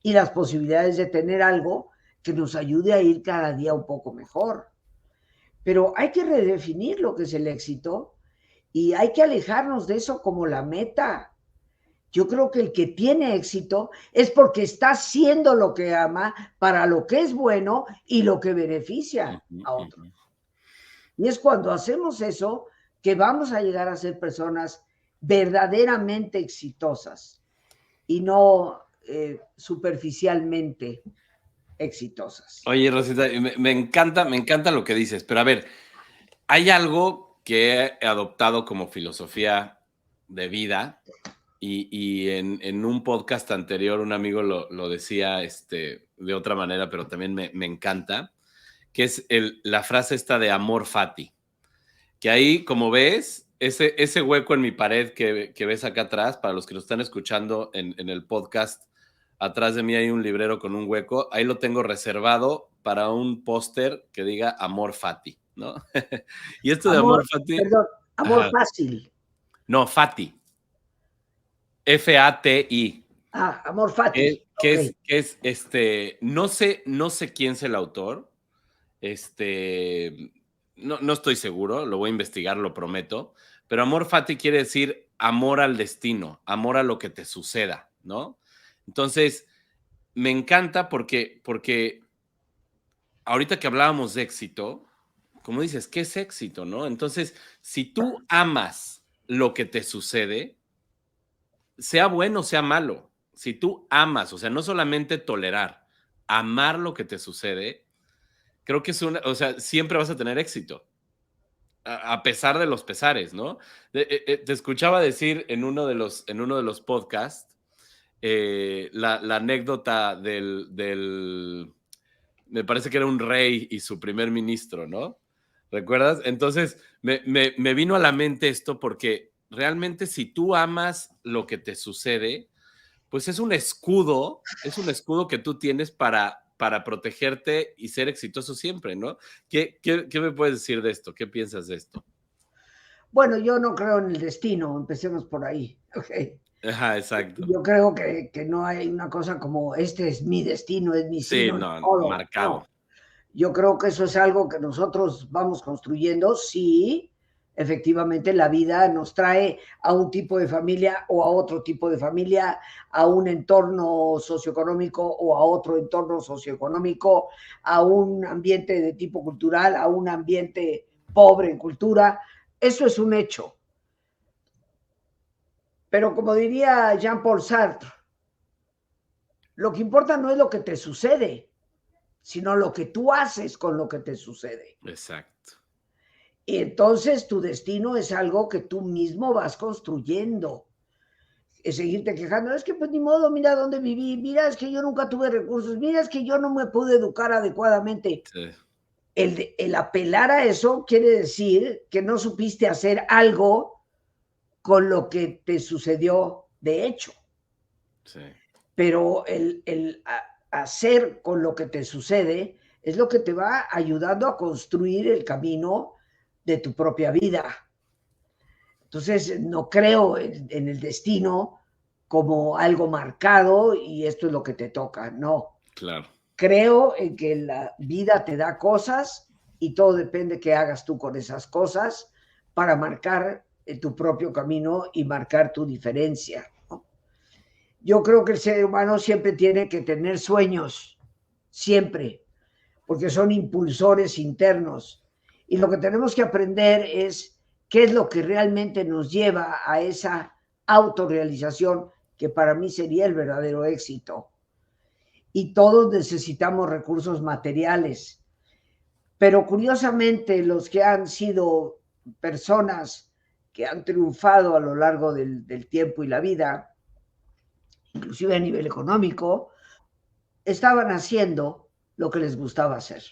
y las posibilidades de tener algo que nos ayude a ir cada día un poco mejor. Pero hay que redefinir lo que es el éxito y hay que alejarnos de eso como la meta. Yo creo que el que tiene éxito es porque está haciendo lo que ama para lo que es bueno y lo que beneficia a otros. Y es cuando hacemos eso que vamos a llegar a ser personas verdaderamente exitosas y no superficialmente exitosas. Oye, Rosita, me encanta lo que dices, pero a ver, hay algo que he adoptado como filosofía de vida y en un podcast anterior un amigo lo decía de otra manera, pero también me encanta, que es la frase esta de amor fati, que ahí, como ves, ese hueco en mi pared que ves acá atrás, para los que lo están escuchando en el podcast, atrás de mí hay un librero con un hueco, ahí lo tengo reservado para un póster que diga amor fati, ¿no? Y esto de Amor, amor fati, perdón, amor ajá, fácil. no, fati, F-A-T-I. Ah, amor fati. Ok. No sé quién es el autor, no estoy seguro, lo voy a investigar, lo prometo, pero amor fati quiere decir amor al destino, amor a lo que te suceda, ¿no? Entonces, me encanta porque ahorita que hablábamos de éxito, como dices, ¿qué es éxito, no? Entonces, si tú amas lo que te sucede, sea bueno, sea malo, si tú amas, o sea, no solamente tolerar, amar lo que te sucede, creo que o sea, siempre vas a tener éxito, a pesar de los pesares, ¿no? Te escuchaba decir en uno de los podcasts la anécdota me parece que era un rey y su primer ministro, ¿no? ¿Recuerdas? Entonces, me vino a la mente esto porque realmente si tú amas lo que te sucede, pues es un escudo que tú tienes para protegerte y ser exitoso siempre, ¿no? ¿Qué me puedes decir de esto? ¿Qué piensas de esto? Bueno, yo no creo en el destino, empecemos por ahí. Okay. Ajá, exacto. Yo creo que no hay una cosa como este es mi destino, es mi Sí, sino, es no, todo. No, marcado. yo creo que eso es algo que nosotros vamos construyendo. Sí, efectivamente la vida nos trae a un tipo de familia o a otro tipo de familia, a un entorno socioeconómico o a otro entorno socioeconómico, a un ambiente de tipo cultural, a un ambiente pobre en cultura. Eso es un hecho. Pero como diría Jean-Paul Sartre, lo que importa no es lo que te sucede, sino lo que tú haces con lo que te sucede. Exacto. Y entonces tu destino es algo que tú mismo vas construyendo. Es seguirte quejando, es que pues ni modo, mira dónde viví, mira, es que yo nunca tuve recursos, mira, es que yo no me pude educar adecuadamente. Sí. El apelar a eso quiere decir que no supiste hacer algo con lo que te sucedió de hecho. Sí. Pero hacer con lo que te sucede es lo que te va ayudando a construir el camino de tu propia vida. Entonces, no creo en el destino como algo marcado y esto es lo que te toca, no. Claro. Creo en que la vida te da cosas y todo depende de qué hagas tú con esas cosas para marcar tu propio camino y marcar tu diferencia, ¿no? Yo creo que el ser humano siempre tiene que tener sueños, siempre, porque son impulsores internos. Y lo que tenemos que aprender es qué es lo que realmente nos lleva a esa autorrealización, que para mí sería el verdadero éxito. Y todos necesitamos recursos materiales. Pero curiosamente, los que han sido personas que han triunfado a lo largo del tiempo y la vida, inclusive a nivel económico, estaban haciendo lo que les gustaba hacer.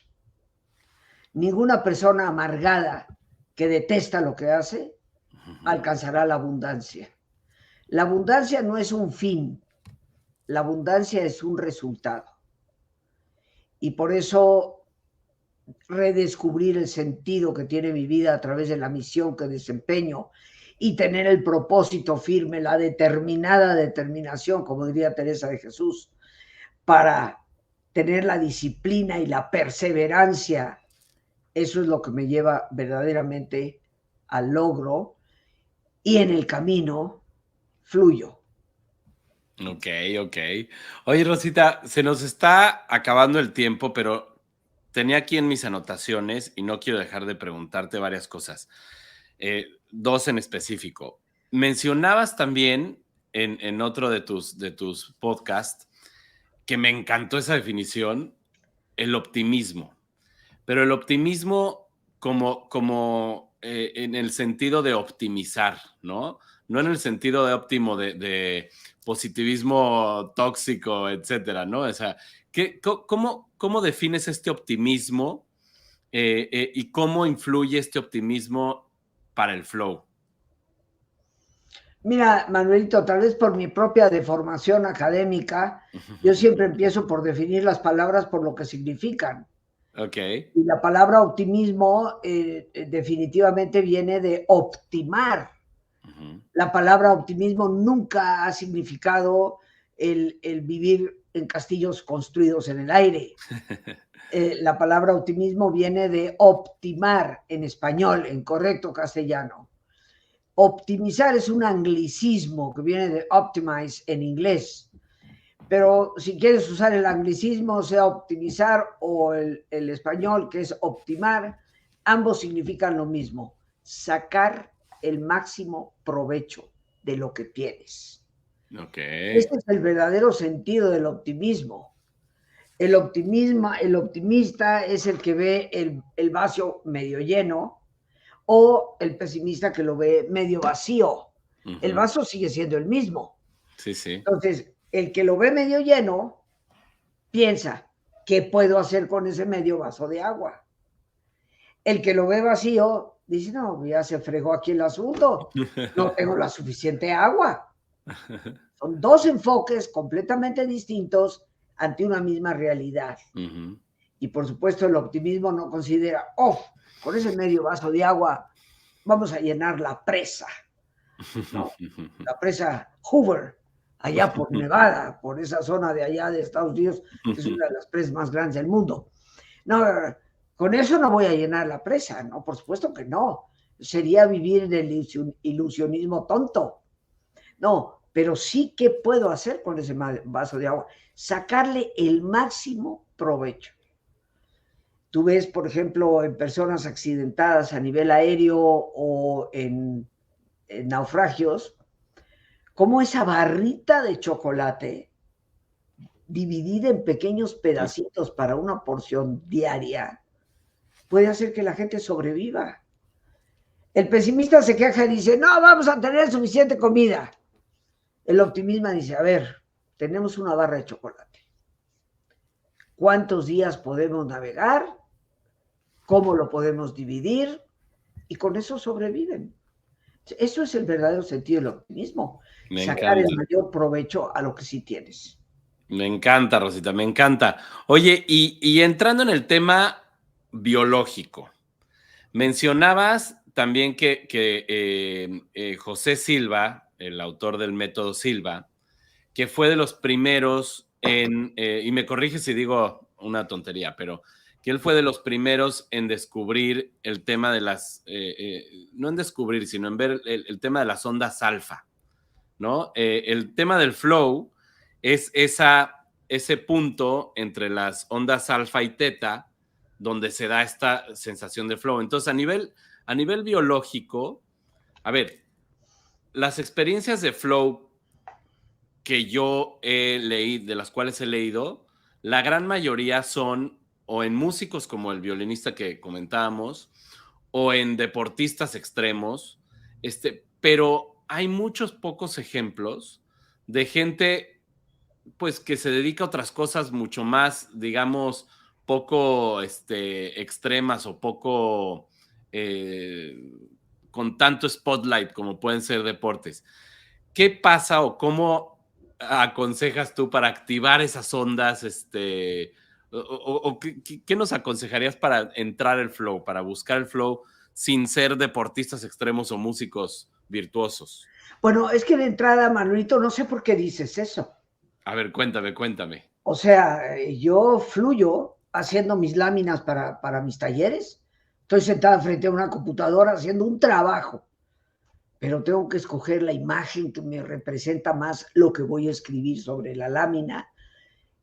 Ninguna persona amargada que detesta lo que hace alcanzará la abundancia. La abundancia no es un fin, la abundancia es un resultado. Y por eso redescubrir el sentido que tiene mi vida a través de la misión que desempeño y tener el propósito firme, la determinada determinación, como diría Teresa de Jesús, para tener la disciplina y la perseverancia. Eso es lo que me lleva verdaderamente al logro y en el camino fluyo. Ok, ok. Oye, Rosita, se nos está acabando el tiempo, pero tenía aquí en mis anotaciones y no quiero dejar de preguntarte varias cosas. Dos en específico. Mencionabas también en otro de tus podcasts, que me encantó esa definición, el optimismo. Pero el optimismo como en el sentido de optimizar, ¿no? No en el sentido de óptimo de positivismo tóxico, etcétera, ¿no? O sea, ¿cómo defines este optimismo y cómo influye este optimismo para el flow? Mira, Manuelito, tal vez por mi propia deformación académica, yo siempre empiezo por definir las palabras por lo que significan. Ok. Y la palabra optimismo definitivamente viene de optimar. Uh-huh. La palabra optimismo nunca ha significado el vivir en castillos construidos en el aire. La palabra optimismo viene de optimar en español, en correcto castellano. Optimizar es un anglicismo que viene de optimize en inglés. Pero si quieres usar el anglicismo, sea optimizar o el español, que es optimar, ambos significan lo mismo, sacar el máximo provecho de lo que tienes. Ok. Ese es el verdadero sentido del optimismo. El optimista es el que ve el vaso medio lleno, o el pesimista que lo ve medio vacío. El vaso sigue siendo el mismo. Sí, sí. Entonces, el que lo ve medio lleno piensa, ¿qué puedo hacer con ese medio vaso de agua? El que lo ve vacío dice, no, ya se fregó aquí el asunto, no tengo la suficiente agua. Son dos enfoques completamente distintos ante una misma realidad. Y por supuesto el optimismo no considera, oh, con ese medio vaso de agua vamos a llenar la presa, ¿no? La presa Hoover, allá por Nevada, por esa zona de allá de Estados Unidos, que es una de las presas más grandes del mundo. No, con eso no voy a llenar la presa, ¿no? Por supuesto que no. Sería vivir en el ilusionismo tonto. No, pero sí, ¿qué puedo hacer con ese vaso de agua? Sacarle el máximo provecho. Tú ves, por ejemplo, en personas accidentadas a nivel aéreo o en naufragios, cómo esa barrita de chocolate dividida en pequeños pedacitos para una porción diaria puede hacer que la gente sobreviva. El pesimista se queja y dice, no, vamos a tener suficiente comida. El optimista dice, a ver, tenemos una barra de chocolate. ¿Cuántos días podemos navegar? ¿Cómo lo podemos dividir? Y con eso sobreviven. Eso es el verdadero sentido del optimismo. Sacar el mayor provecho a lo que sí tienes. Me encanta, Rosita, me encanta. Oye, y entrando en el tema biológico, mencionabas también que José Silva, el autor del método Silva, que fue de los primeros y me corrige si digo una tontería, pero que él fue de los primeros en descubrir el tema de las, no en descubrir, sino en ver el tema de las ondas alfa, ¿no? El tema del flow es ese punto entre las ondas alfa y teta donde se da esta sensación de flow. Entonces, a nivel biológico, a ver, las experiencias de flow que yo he leído, de las cuales he leído, la gran mayoría son o en músicos como el violinista que comentábamos, o en deportistas extremos, pero hay muchos pocos ejemplos de gente pues que se dedica a otras cosas mucho más, digamos, poco extremas o poco con tanto spotlight como pueden ser deportes. ¿Qué pasa o cómo aconsejas tú para activar esas ondas? ¿Qué nos aconsejarías para entrar el flow, para buscar el flow sin ser deportistas extremos o músicos virtuosos? Bueno, es que de entrada, Manuelito, no sé por qué dices eso. A ver, cuéntame. O sea, yo fluyo haciendo mis láminas para mis talleres. Estoy sentada frente a una computadora haciendo un trabajo, pero tengo que escoger la imagen que me representa más lo que voy a escribir sobre la lámina.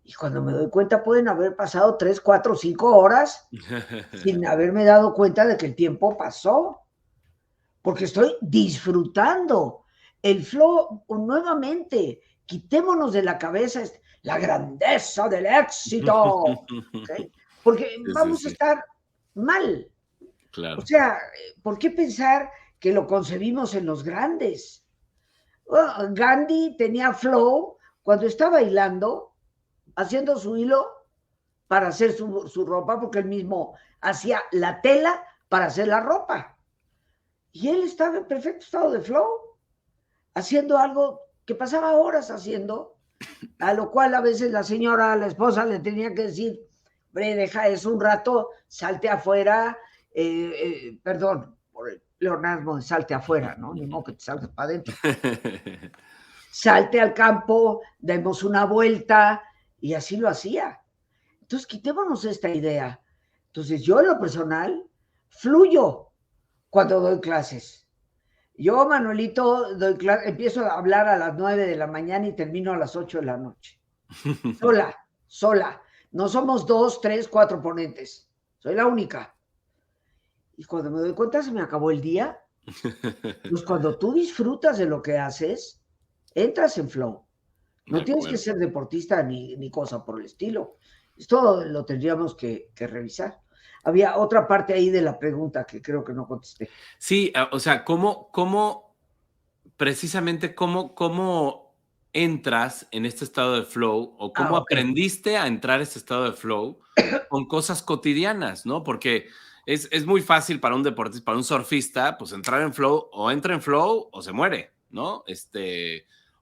Y cuando me doy cuenta pueden haber pasado 3, 4, 5 horas sin haberme dado cuenta de que el tiempo pasó, porque estoy disfrutando el flow nuevamente. Quitémonos de la cabeza la grandeza del éxito, ¿okay? Porque vamos a estar mal. Claro. O sea, ¿por qué pensar que lo concebimos en los grandes? Gandhi tenía flow cuando está bailando, haciendo su hilo para hacer su ropa, porque él mismo hacía la tela para hacer la ropa. Y él estaba en perfecto estado de flow, haciendo algo que pasaba horas haciendo, a lo cual a veces la esposa, le tenía que decir, deja eso un rato, salte afuera, perdón, por el pleonasmo de salte afuera, ¿no? Ni modo que te salgas para adentro. Salte al campo, demos una vuelta, y así lo hacía. Entonces, quitémonos esta idea. Entonces, yo en lo personal, fluyo cuando doy clases. Yo, Manuelito, empiezo a hablar a las 9 de la mañana y termino a las 8 de la noche. Sola. No somos 2, 3, 4 ponentes. Soy la única. Y cuando me doy cuenta, se me acabó el día. Pues cuando tú disfrutas de lo que haces, entras en flow. No tienes que ser deportista ni cosa por el estilo. Esto lo tendríamos que revisar. Había otra parte ahí de la pregunta que creo que no contesté. Sí, o sea, precisamente cómo entras en este estado de flow o cómo Ok. aprendiste a entrar a este estado de flow con cosas cotidianas, ¿no? Porque es muy fácil para un deportista, para un surfista, pues entrar en flow, o entra en flow o se muere, ¿no?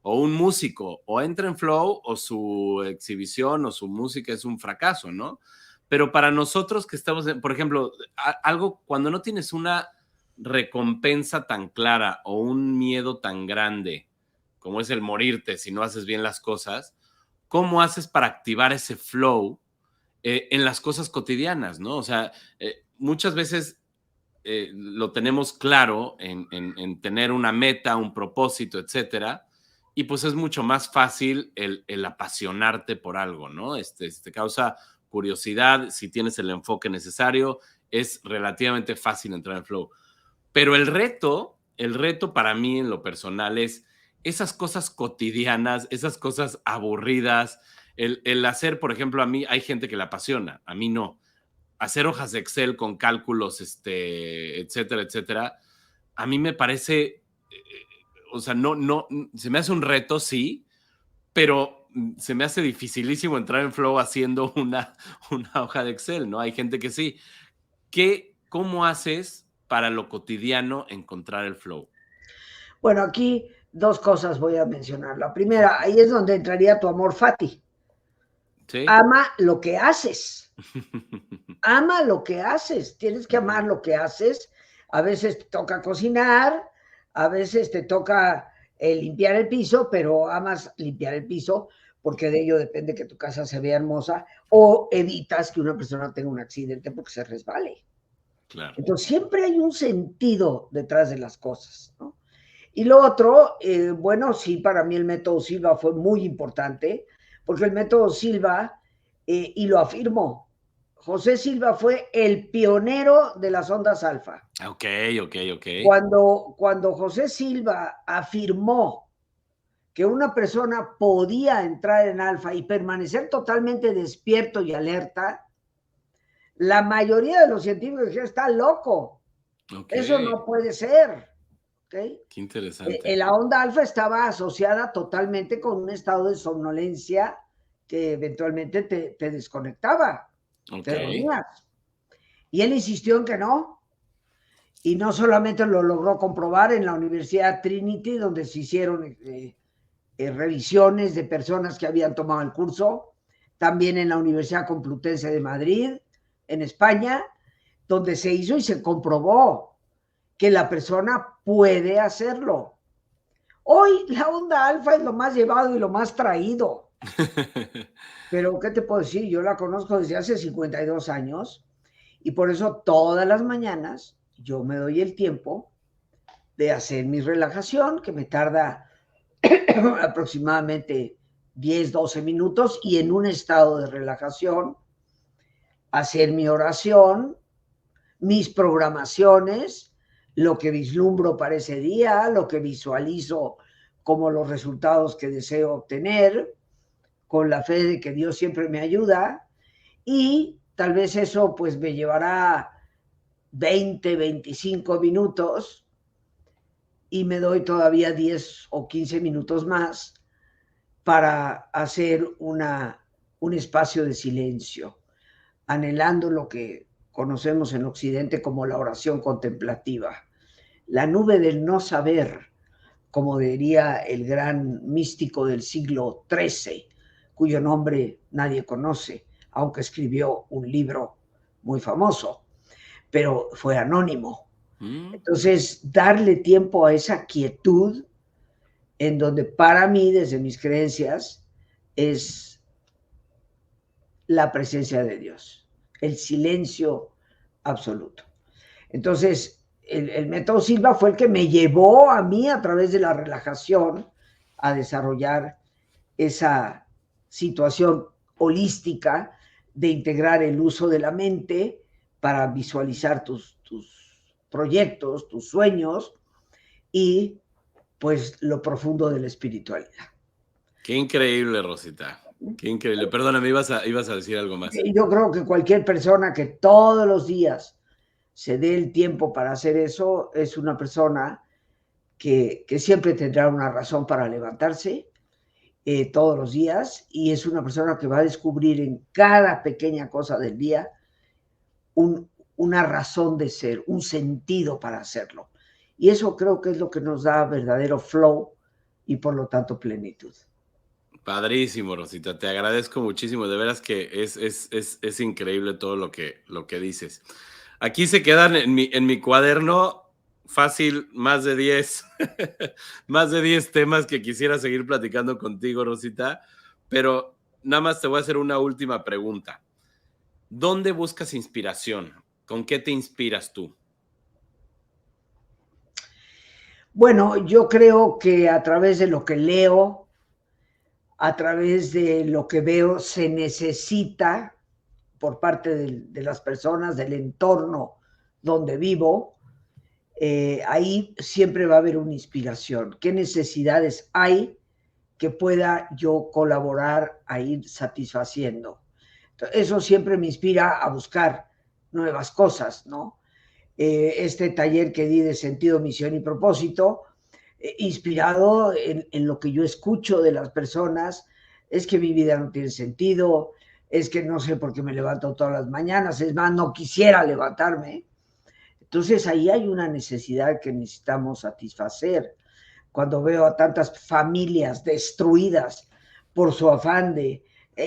O un músico, o entra en flow o su exhibición o su música es un fracaso, ¿no? Pero para nosotros que estamos, por ejemplo, algo, cuando no tienes una recompensa tan clara o un miedo tan grande como es el morirte si no haces bien las cosas, ¿cómo haces para activar ese flow en las cosas cotidianas, ¿no? O sea, muchas veces lo tenemos claro en tener una meta, un propósito, etcétera, y pues es mucho más fácil el apasionarte por algo, ¿no? Te causa curiosidad, si tienes el enfoque necesario, es relativamente fácil entrar en flow. Pero el reto para mí en lo personal es esas cosas cotidianas, esas cosas aburridas, el hacer, por ejemplo, a mí hay gente que le apasiona, a mí no. Hacer hojas de Excel con cálculos, etcétera, etcétera, a mí me parece, o sea, no, se me hace un reto, sí, pero se me hace dificilísimo entrar en flow haciendo una hoja de Excel, ¿no? Hay gente que sí. ¿Cómo haces para lo cotidiano encontrar el flow? Bueno, aquí dos cosas voy a mencionar. La primera, ahí es donde entraría tu amor fati. ¿Sí? Ama lo que haces. Ama lo que haces. Tienes que amar lo que haces. A veces te toca cocinar, a veces te toca limpiar el piso, pero amas limpiar el piso porque de ello depende que tu casa se vea hermosa o evitas que una persona tenga un accidente porque se resbale. Claro. Entonces siempre hay un sentido detrás de las cosas, ¿no? Y lo otro, bueno, sí, para mí el método Silva fue muy importante, porque el método Silva, y lo afirmo, José Silva fue el pionero de las ondas alfa. Ok, ok, ok. Cuando José Silva afirmó que una persona podía entrar en alfa y permanecer totalmente despierto y alerta, la mayoría de los científicos dijeron, está loco, Ok, eso no puede ser. ¿Okay? qué interesante. La onda alfa estaba asociada totalmente con un estado de somnolencia que eventualmente te desconectaba, Ok. te dormías. Y él insistió en que no. Y no solamente lo logró comprobar en la Universidad Trinity, donde se hicieron revisiones de personas que habían tomado el curso, también en la Universidad Complutense de Madrid, en España, donde se hizo y se comprobó que la persona puede hacerlo. Hoy la onda alfa es lo más llevado y lo más traído. Pero, ¿qué te puedo decir? Yo la conozco desde hace 52 años y por eso todas las mañanas yo me doy el tiempo de hacer mi relajación, que me tarda aproximadamente 10, 12 minutos y en un estado de relajación, hacer mi oración, mis programaciones, lo que vislumbro para ese día, lo que visualizo como los resultados que deseo obtener, con la fe de que Dios siempre me ayuda y tal vez eso pues me llevará 20, 25 minutos y me doy todavía 10 o 15 minutos más para hacer un espacio de silencio, anhelando lo que conocemos en Occidente como la oración contemplativa, la nube del no saber, como diría el gran místico del siglo XIII, cuyo nombre nadie conoce, aunque escribió un libro muy famoso, pero fue anónimo. Mm, Entonces, darle tiempo a esa quietud, en donde para mí, desde mis creencias, es la presencia de Dios, el silencio absoluto. Entonces, el método Silva fue el que me llevó a mí, a través de la relajación, a desarrollar esa situación holística de integrar el uso de la mente para visualizar tus proyectos, tus sueños y pues lo profundo de la espiritualidad. qué increíble, Rosita. Qué increíble. Perdóname, ibas a decir algo más. Yo creo que cualquier persona que todos los días se dé el tiempo para hacer eso es una persona que siempre tendrá una razón para levantarse todos los días, y es una persona que va a descubrir en cada pequeña cosa del día una razón de ser, un sentido para hacerlo. Y eso creo que es lo que nos da verdadero flow y por lo tanto plenitud. Padrísimo, Rosita, te agradezco muchísimo, de veras que es increíble todo lo que dices. Aquí se quedan en mi cuaderno fácil más de 10, más de 10 temas que quisiera seguir platicando contigo, Rosita, pero nada más te voy a hacer una última pregunta. ¿Dónde buscas inspiración? ¿Con qué te inspiras tú? Bueno, yo creo que a través de lo que leo, a través de lo que veo, se necesita por parte de las personas, del entorno donde vivo, ahí siempre va a haber una inspiración. ¿Qué necesidades hay que pueda yo colaborar a ir satisfaciendo? Entonces, eso siempre me inspira a buscar nuevas cosas, ¿no? Este taller que di de sentido, misión y propósito, inspirado en lo que yo escucho de las personas, es que mi vida no tiene sentido, es que no sé por qué me levanto todas las mañanas, es más, no quisiera levantarme. Entonces ahí hay una necesidad que necesitamos satisfacer. Cuando veo a tantas familias destruidas por su afán de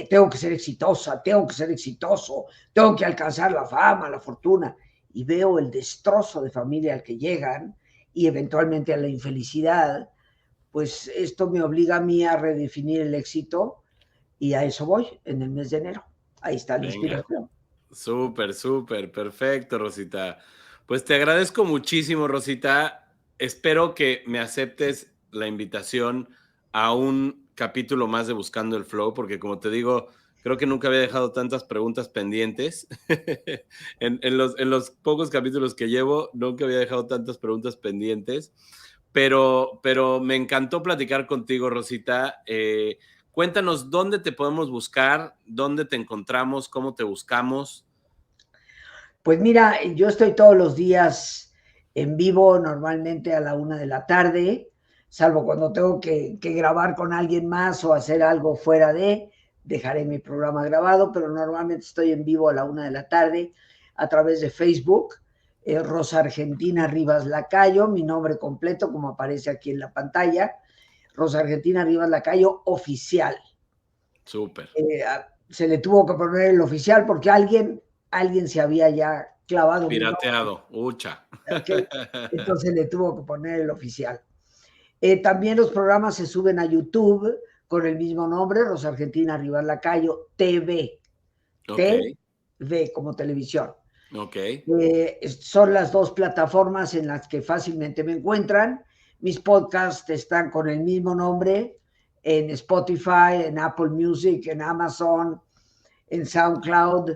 tengo que ser exitosa, tengo que ser exitoso, tengo que alcanzar la fama, la fortuna, y veo el destrozo de familia al que llegan y eventualmente a la infelicidad, pues esto me obliga a mí a redefinir el éxito, y a eso voy en el mes de enero. Ahí está la Venga. inspiración. Súper, súper, perfecto, Rosita. Pues te agradezco muchísimo, Rosita. Espero que me aceptes la invitación a un capítulo más de Buscando el Flow, porque como te digo, creo que nunca había dejado tantas preguntas pendientes. en los pocos capítulos que llevo, nunca había dejado tantas preguntas pendientes. Pero me encantó platicar contigo, Rosita. Cuéntanos dónde te podemos buscar, dónde te encontramos, cómo te buscamos. Pues mira, yo estoy todos los días en vivo, normalmente a la 1 de la tarde, salvo cuando tengo que grabar con alguien más o hacer algo fuera dejaré mi programa grabado, pero normalmente estoy en vivo a la 1 de la tarde a través de Facebook, Rosa Argentina Rivas Lacayo, mi nombre completo como aparece aquí en la pantalla, Rosa Argentina Rivas Lacayo Oficial. Súper. Se le tuvo que poner el oficial porque alguien se había ya clavado. Pirateado, ucha. Okay. Entonces le tuvo que poner el oficial. También los programas se suben a YouTube con el mismo nombre, Rosa Argentina Rivas Lacayo TV. Okay. TV como televisión. Ok. Son las dos plataformas en las que fácilmente me encuentran. Mis podcasts están con el mismo nombre en Spotify, en Apple Music, en Amazon, en SoundCloud,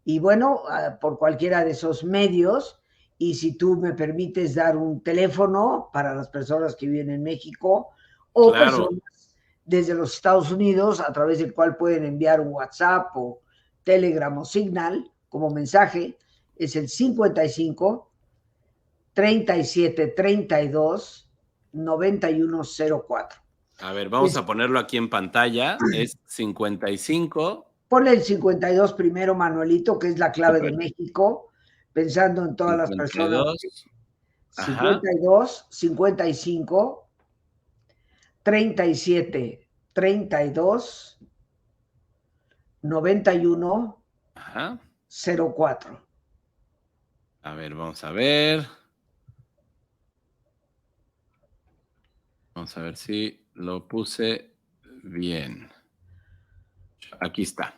y bueno, por cualquiera de esos medios. Y si tú me permites dar un teléfono para las personas que viven en México o Claro. personas desde los Estados Unidos, a través del cual pueden enviar un WhatsApp o Telegram o Signal como mensaje, es el 55 37 32 9104. A ver, vamos a ponerlo aquí en pantalla. Es 55. Ponle el 52 primero, Manuelito, que es la clave Super. de México, pensando en todas 52. las personas. Ajá. 52, 55, 37, 32, 91, Ajá. 04. A ver, vamos a ver. Vamos a ver si lo puse bien. Aquí está.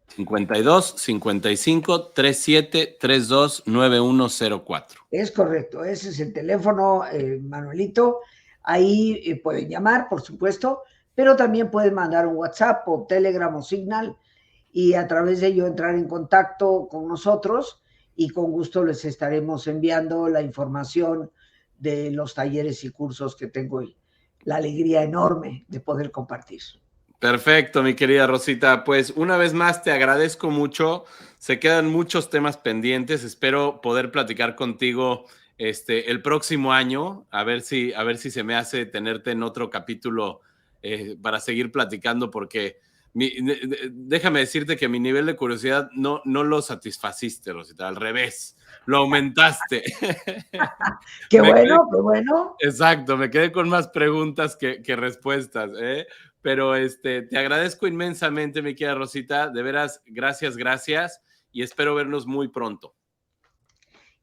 52 55 37 32 9104. Es correcto, ese es el teléfono, Manuelito. Ahí pueden llamar, por supuesto, pero también pueden mandar un WhatsApp o Telegram o Signal, y a través de ello entrar en contacto con nosotros, y con gusto les estaremos enviando la información de los talleres y cursos que tengo la alegría enorme de poder compartir. Perfecto, mi querida Rosita. Pues una vez más te agradezco mucho. Se quedan muchos temas pendientes. Espero poder platicar contigo el próximo año, a ver si se me hace tenerte en otro capítulo para seguir platicando, porque déjame decirte que mi nivel de curiosidad no lo satisfaciste, Rosita, al revés, lo aumentaste. Qué Me quedé, bueno, qué bueno. exacto, me quedé con más preguntas que respuestas, ¿eh? Pero te agradezco inmensamente, mi querida Rosita. De veras, gracias, gracias. Y espero vernos muy pronto.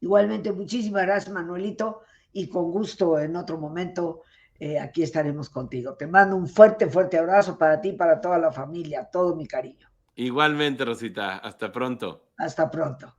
Igualmente, muchísimas gracias, Manuelito, y con gusto en otro momento aquí estaremos contigo. Te mando un fuerte, fuerte abrazo para ti, para toda la familia, todo mi cariño. Igualmente, Rosita. Hasta pronto. Hasta pronto.